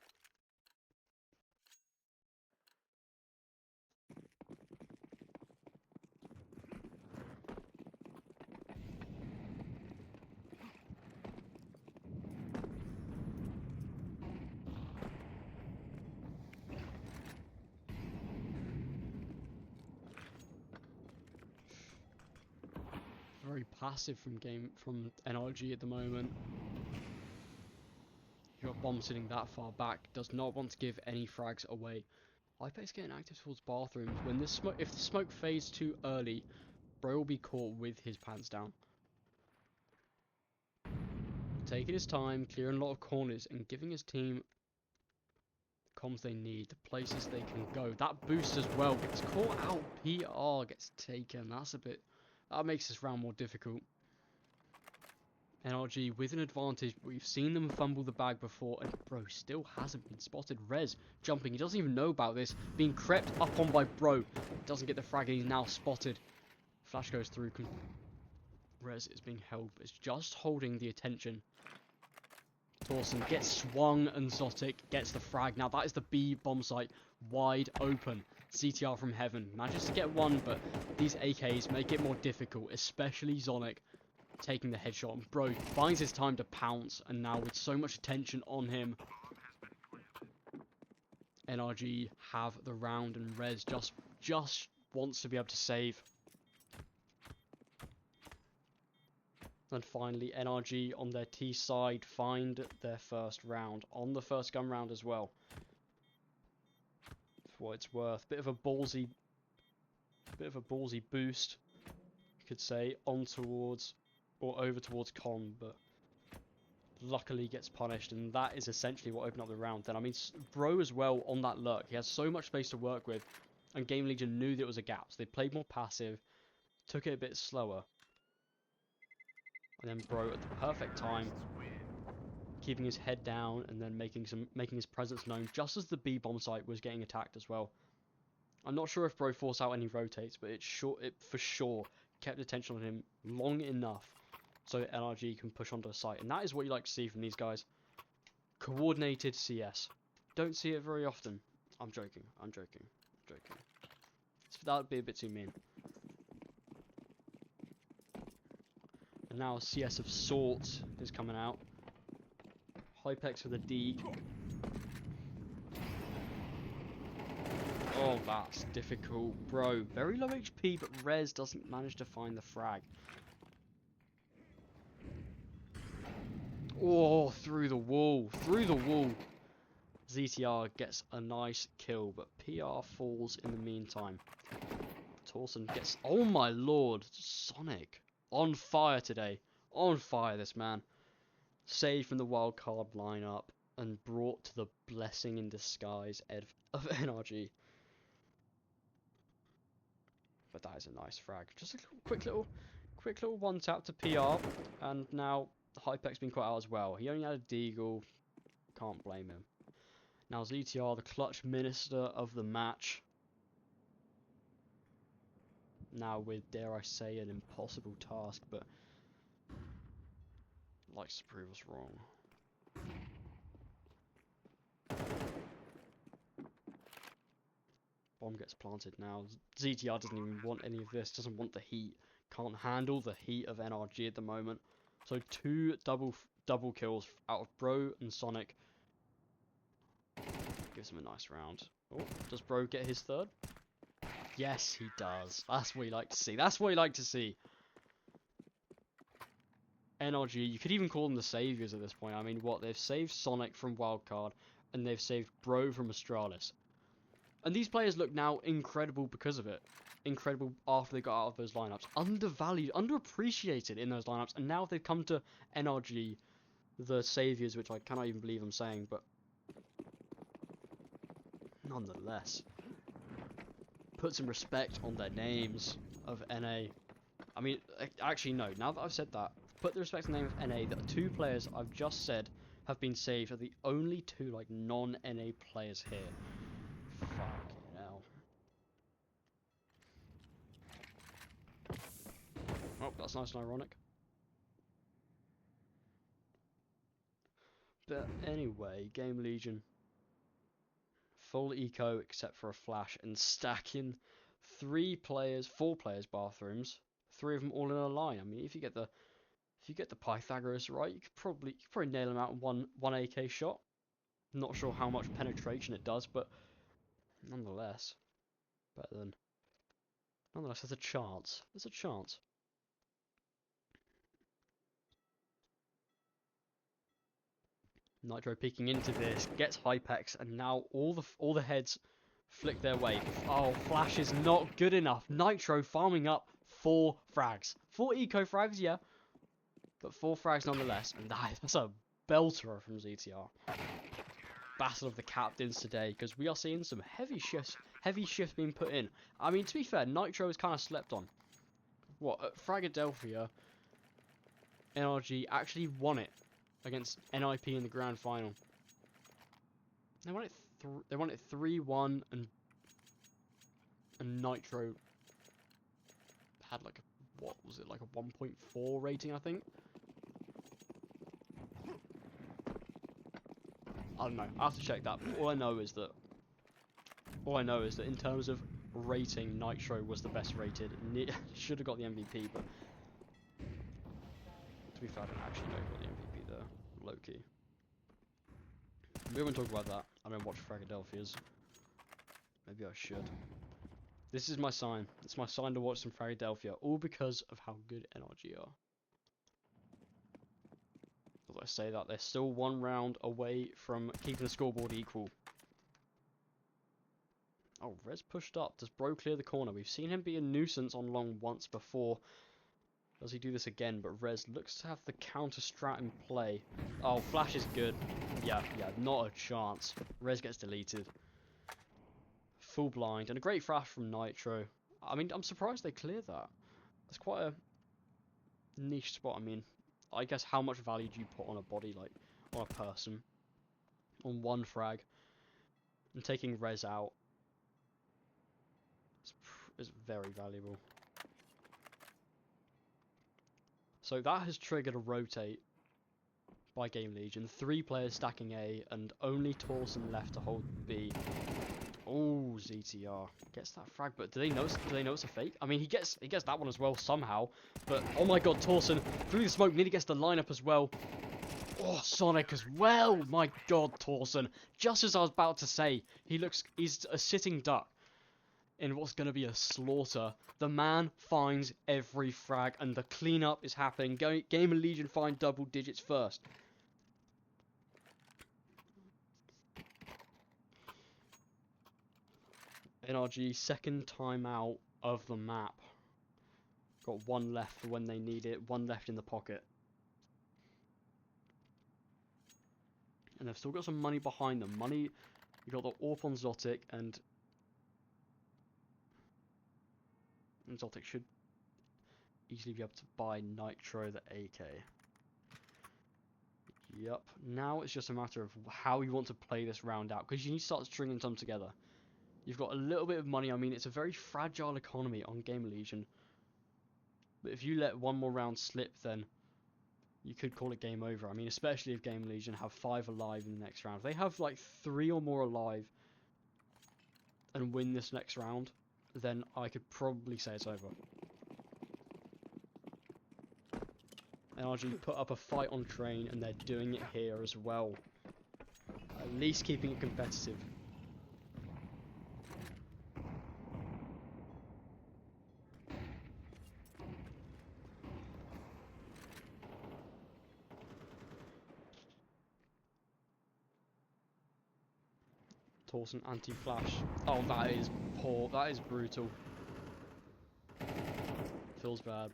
Very passive from NRG at the moment. You've got bomb sitting that far back, does not want to give any frags away. Hypex getting active towards bathrooms. When this smoke, if the smoke fades too early, bro will be caught with his pants down. Taking his time, clearing a lot of corners, and giving his team the comms they need, the places they can go. That boost as well gets caught out. PR gets taken. That makes this round more difficult. NRG with an advantage. We've seen them fumble the bag before, and bro still hasn't been spotted. Rez jumping, he doesn't even know about this, being crept up on by bro. Doesn't get the frag, and he's now spotted. Flash goes through. Rez is being held, but it's just holding the attention. Torsen gets swung, and Zotic gets the frag. Now that is the B bomb site wide open. CTR from heaven manages to get one, but these AKs make it more difficult, especially Zonic taking the headshot. And bro finds his time to pounce, and now with so much attention on him, NRG have the round, and Rez just wants to be able to save. And finally, NRG on their T side find their first round on the first gun round as well. For what it's worth, bit of a ballsy boost, you could say, on towards or over towards Con, but luckily gets punished, and that is essentially what opened up the round. Then I mean, bro as well on that lurk, he has so much space to work with, and Gamerlegion knew there was a gap, so they played more passive, took it a bit slower. And then bro at the perfect time, keeping his head down and then making his presence known just as the B bomb site was getting attacked as well. I'm not sure if bro forced out any rotates, but it for sure kept attention on him long enough so NRG can push onto the site. And that is what you like to see from these guys. Coordinated CS. Don't see it very often. I'm joking. That would be a bit too mean. And now CS of sorts is coming out. Hypex with a D. Oh, that's difficult, bro. Very low HP, but Rez doesn't manage to find the frag. Oh, through the wall. ZTR gets a nice kill, but PR falls in the meantime. Torsen gets... Oh my lord, Sonic. On fire today. On fire, this man. Saved from the wildcard lineup and brought to the blessing in disguise of NRG. But that is a nice frag. Just a quick little one tap to PR, and now Hypex's been quite out as well. He only had a deagle. Can't blame him. Now ZTR, the clutch minister of the match. Now with, dare I say, an impossible task, but likes to prove us wrong. Bomb gets planted now. ZTR doesn't even want any of this, doesn't want the heat, can't handle the heat of NRG at the moment. So 2 double kills out of Bro and Sonic. Gives him a nice round. Oh, does Bro get his third? Yes, he does. That's what you like to see. NRG, you could even call them the saviors at this point. I mean, what? They've saved Sonic from Wildcard, and they've saved Bro from Astralis. And these players look now incredible because of it. Incredible after they got out of those lineups. Undervalued, underappreciated in those lineups, and now they've come to NRG, the saviors, which I cannot even believe I'm saying, but nonetheless, put some respect on their names of NA. I mean, actually no, now that I've said that, put the respect on the name of NA, the 2 players I've just said have been saved are the only 2 like non-NA players here. Fucking hell. Oh, that's nice and ironic. But anyway, Gamerlegion. Full eco except for a flash, and stacking 4 players bathrooms, 3 of them all in a line. I mean, if you get the Pythagoras right, you could probably nail them out in one AK shot. Not sure how much penetration it does, but nonetheless, there's a chance. Nitro peeking into this, gets Hypex, and now all the heads flick their way. Oh, Flash is not good enough. Nitro farming up 4 frags. 4 eco frags, yeah, but 4 frags nonetheless, and that's a belter from ZTR. Battle of the captains today, because we are seeing some heavy shifts being put in. I mean, to be fair, Nitro is kind of slept on. What, at Fragadelphia, NRG actually won it against NIP in the grand final. They won it 3-1, and Nitro had like a, what was it, like a 1.4 rating, I think. I don't know. I have to check that. All I know is that in terms of rating, Nitro was the best rated. Should have got the MVP, but to be fair, I don't actually know who got the MVP there. Low key. We won't talk about that. I don't watch Fragadelphia's. Maybe I should. This is my sign. It's my sign to watch some Fragadelphia, all because of how good NRG are. As I say that, they're still 1 round away from keeping the scoreboard equal. Oh, Rez pushed up. Does Bro clear the corner? We've seen him be a nuisance on long once before. Does he do this again? But Rez looks to have the counter strat in play. Oh, Flash is good. Yeah, not a chance. Rez gets deleted. Full blind. And a great flash from Nitro. I mean, I'm surprised they cleared that. That's quite a niche spot. I mean, I guess how much value do you put on a body, like, on a person? On one frag. And taking Rez out is very valuable. So that has triggered a rotate by Gamerlegion. 3 players stacking A, and only Torsen left to hold B. Oh, ZTR gets that frag, but do they know it's a fake? I mean, he gets that one as well somehow. But oh my god, Torsen through the smoke nearly gets the lineup as well. Oh, Sonic as well. My god, Torsen. Just as I was about to say, he's a sitting duck in what's going to be a slaughter. The man finds every frag, and the cleanup is happening. Gamerlegion find double digits first. NRG second time out of the map. Got 1 left for when they need it. 1 left in the pocket. And they've still got some money behind them. Money, you got the AWP on Zotic, and Zotic should easily be able to buy Nitro the AK. Yup. Now it's just a matter of how you want to play this round out, because you need to start stringing them together. You've got a little bit of money. I mean, it's a very fragile economy on Gamerlegion. But if you let 1 more round slip, then you could call it game over. I mean, especially if Gamerlegion have 5 alive in the next round. If they have like 3 or more alive and win this next round, then I could probably say it's over. NRG put up a fight on train, and they're doing it here as well. At least keeping it competitive. Torsen anti-flash. Oh, that is poor. That is brutal. Feels bad.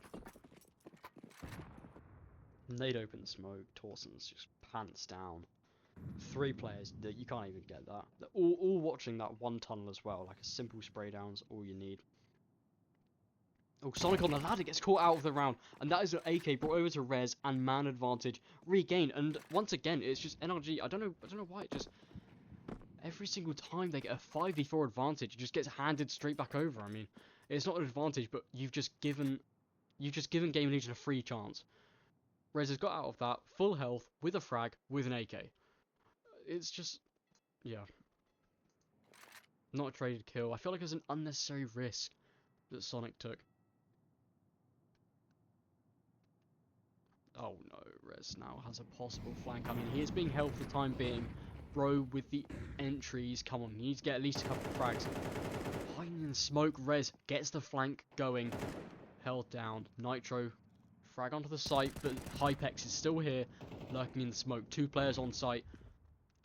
Nade open smoke. Torsen's just pants down. 3 players. You can't even get that. They're all watching that 1 tunnel as well. Like a simple spray down's all you need. Oh, Sonic on the ladder gets caught out of the round. And that is an AK brought over to Rez, and man advantage regained. And once again, it's just NRG. I don't know why it just... Every single time they get a 5v4 advantage, it just gets handed straight back over. I mean, it's not an advantage, but you've just given Gamerlegion a free chance. Rez has got out of that, full health, with a frag, with an AK. It's just, yeah. Not a traded kill. I feel like it's an unnecessary risk that Sonic took. Oh no, Rez now has a possible flank. I mean, he is being held for the time being. Bro, with the entries, come on, he needs to get at least a couple of frags. Hiding in the smoke, Rez gets the flank going. Held down. Nitro, frag onto the site, but Hypex is still here, lurking in the smoke. 2 players on site.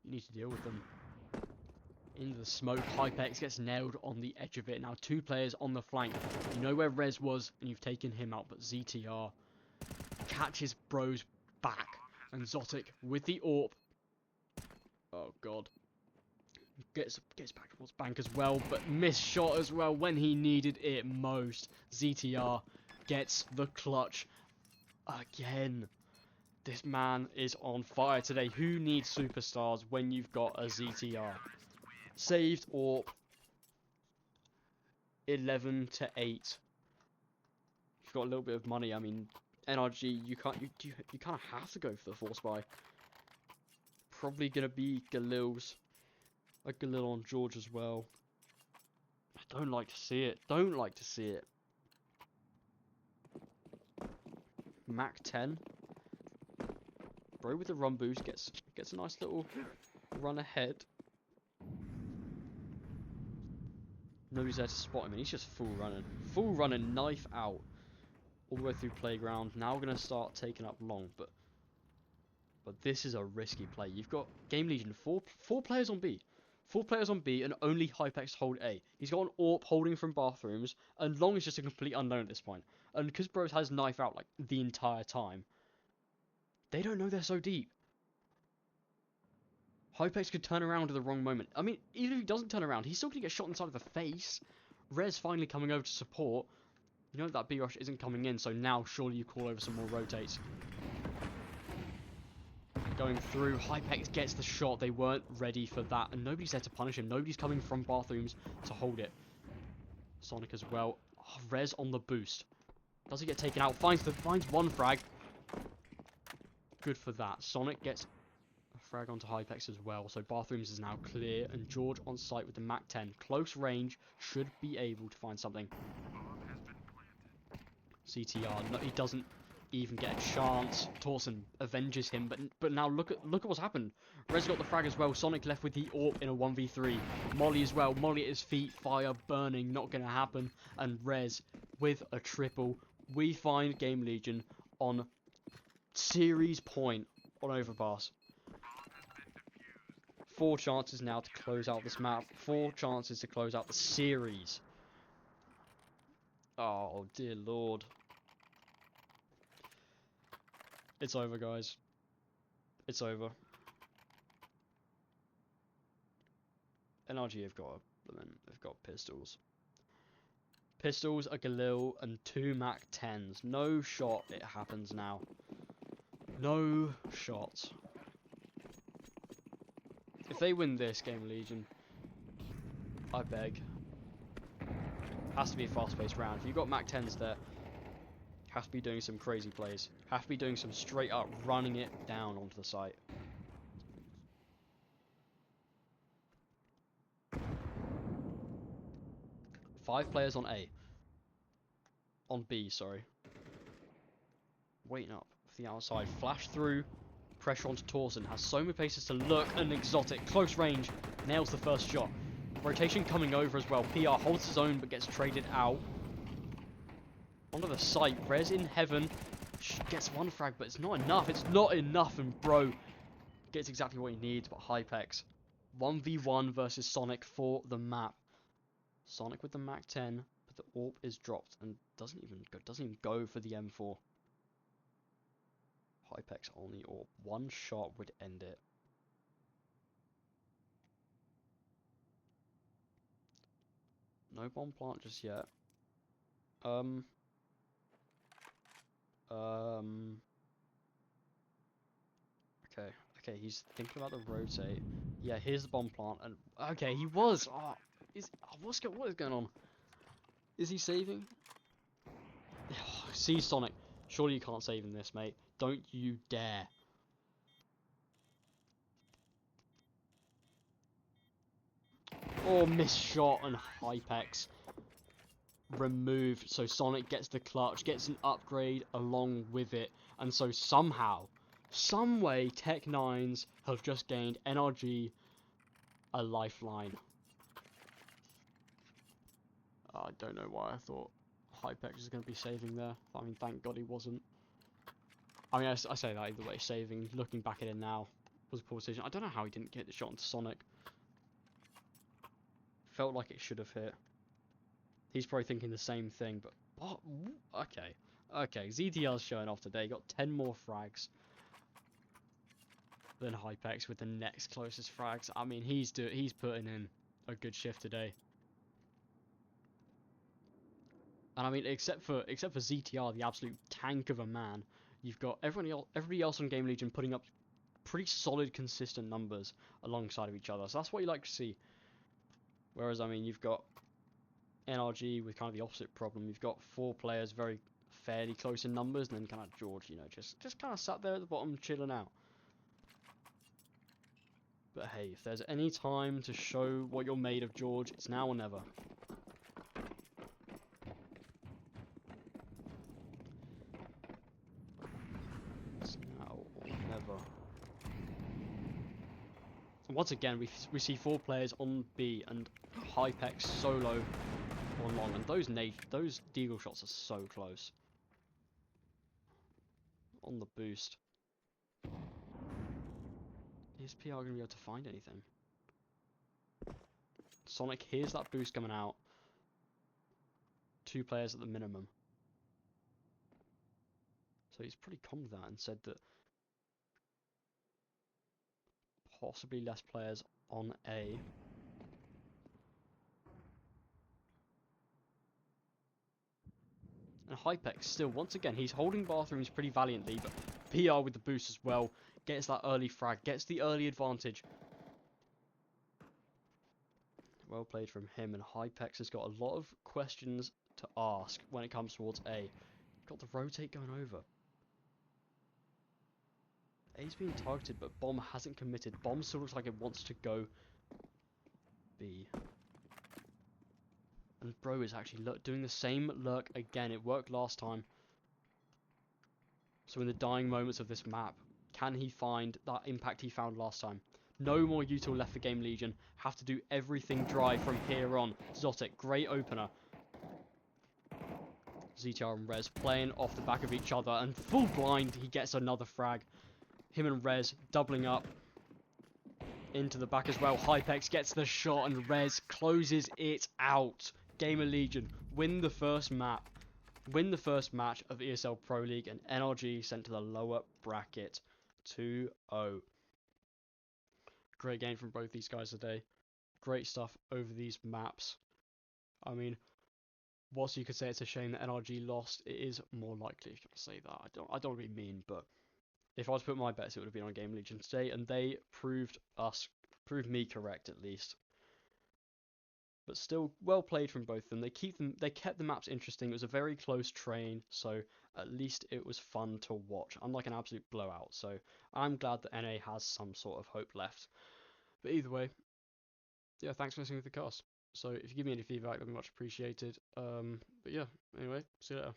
You need to deal with them. Into the smoke, Hypex gets nailed on the edge of it. Now 2 players on the flank. You know where Rez was, and you've taken him out, but ZTR catches Bro's back. And Zotic with the AWP. Oh god. Gets back towards bank as well, but missed shot as well when he needed it most. ZTR gets the clutch again. This man is on fire today. Who needs superstars when you've got a ZTR? Saved AWP. 11 to 8. You've got a little bit of money. I mean, NRG, you kind of have to go for the force buy. Probably gonna be Galil's. A Galil on George as well. I don't like to see it. Don't like to see it. Mac 10. Bro with the run boost gets a nice little run ahead. Nobody's there to spot him, and he's just full running. Full running, knife out. All the way through playground. Now we're going to start taking up long, but this is a risky play. You've got Gamerlegion, four players on B. 4 players on B, and only Hypex hold A. He's got an AWP holding from bathrooms, and Long is just a complete unknown at this point. And because Bros has knife out like the entire time, they don't know they're so deep. Hypex could turn around at the wrong moment. I mean, even if he doesn't turn around, he's still going to get shot inside of the face. Rez finally coming over to support. You know that B rush isn't coming in, so now surely you call over some more rotates. Going through, Hypex gets the shot. They weren't ready for that, and nobody's there to punish him. Nobody's coming from bathrooms to hold it. Sonic as well. Oh, Rez on the boost. Does he get taken out? Finds one frag. Good for that. Sonic gets a frag onto Hypex as well. So bathrooms is now clear, and George on site with the Mac 10. Close range, should be able to find something. CTR, no, he doesn't even get a chance. Torsen avenges him, but now look at what's happened. Rez got the frag as well. Sonic left with the AWP in a 1v3. Molly as well. Molly at his feet. Fire burning. Not going to happen. And Rez with a triple. We find Gamerlegion on series point on Overpass. 4 chances now to close out this map. 4 chances to close out the series. Oh, dear Lord. It's over, guys. It's over. NRG have got pistols. Pistols, a Galil, and 2 Mac 10s. No shot. It happens now. No shot. If they win this Gamerlegion, I beg. Has to be a fast-paced round. If you've got Mac 10s there, have to be doing some crazy plays. Have to be doing some straight up running it down onto the site. Five players on A. On B, sorry. Waiting up for the outside. Flash through. Pressure onto Torsen. Has so many places to look. An exotic. Close range. Nails the first shot. Rotation coming over as well. PR holds his own but gets traded out. Onto the site. Rez in heaven. Gets 1 frag, but it's not enough. It's not enough, and Bro gets exactly what he needs, but Hypex. 1v1 versus Sonic for the map. Sonic with the Mac 10, but the AWP is dropped and doesn't even go for the M4. Hypex on the AWP. 1 shot would end it. No bomb plant just yet. Okay, he's thinking about the rotate. Yeah, here's the bomb plant, and okay, he was. Oh, what is going on? Is he saving? See Sonic. Surely you can't save in this, mate. Don't you dare. Oh, missed shot, and Hypex removed. So Sonic gets the clutch, gets an upgrade along with it, and so somehow, someway, Tech9s have just gained NRG a lifeline. I don't know why I thought Hypex was going to be saving there. I mean, thank God he wasn't. I mean, I say that either way. Saving, looking back at it now, was a poor decision. I don't know how he didn't get the shot into Sonic. Felt like it should have hit. He's probably thinking the same thing, but... Oh, okay. ZTR's showing off today. Got 10 more frags than Hypex with the next closest frags. I mean, he's putting in a good shift today. And I mean, except for ZTR, the absolute tank of a man, You've got everybody else on Gamerlegion putting up pretty solid, consistent numbers alongside of each other. So that's what you like to see. Whereas, I mean, you've got NRG with kind of the opposite problem. You've got 4 players very fairly close in numbers, and then kind of George, you know, just kind of sat there at the bottom chilling out. But hey, if there's any time to show what you're made of, George, it's now or never. It's now or never. And once again, we see 4 players on B and Hypex solo on long, and those deagle shots are so close. On the boost. Is PR going to be able to find anything? Sonic hears that boost coming out. 2 players at the minimum. So he's pretty calm with that and said that possibly less players on A. And Hypex still, once again, he's holding bathrooms pretty valiantly, but PR with the boost as well. Gets that early frag, gets the early advantage. Well played from him, and Hypex has got a lot of questions to ask when it comes towards A. Got the rotate going over. A's being targeted, but Bomb hasn't committed. Bomb still looks like it wants to go B. And Bro is actually doing the same lurk again. It worked last time. So in the dying moments of this map, can he find that impact he found last time? No more util left for Gamerlegion. Have to do everything dry from here on. Zotic, great opener. ZTR and Rez playing off the back of each other, and full blind, he gets another frag. Him and Rez doubling up into the back as well. Hypex gets the shot, and Rez closes it out. Gamerlegion win the first map. Win the first match of ESL Pro League, and NRG sent to the lower bracket 2-0. Great game from both these guys today. Great stuff over these maps. I mean, whilst you could say it's a shame that NRG lost, it is more likely if you can say that. I don't want to be mean, but if I was to put my bets, it would have been on Gamerlegion today, and they proved me correct at least. But still, well played from both of them. They kept the maps interesting. It was a very close train, so at least it was fun to watch. Unlike an absolute blowout, so I'm glad that NA has some sort of hope left. But either way, yeah, thanks for listening to the cast. So if you give me any feedback, that'd be much appreciated. But yeah, anyway, see you later.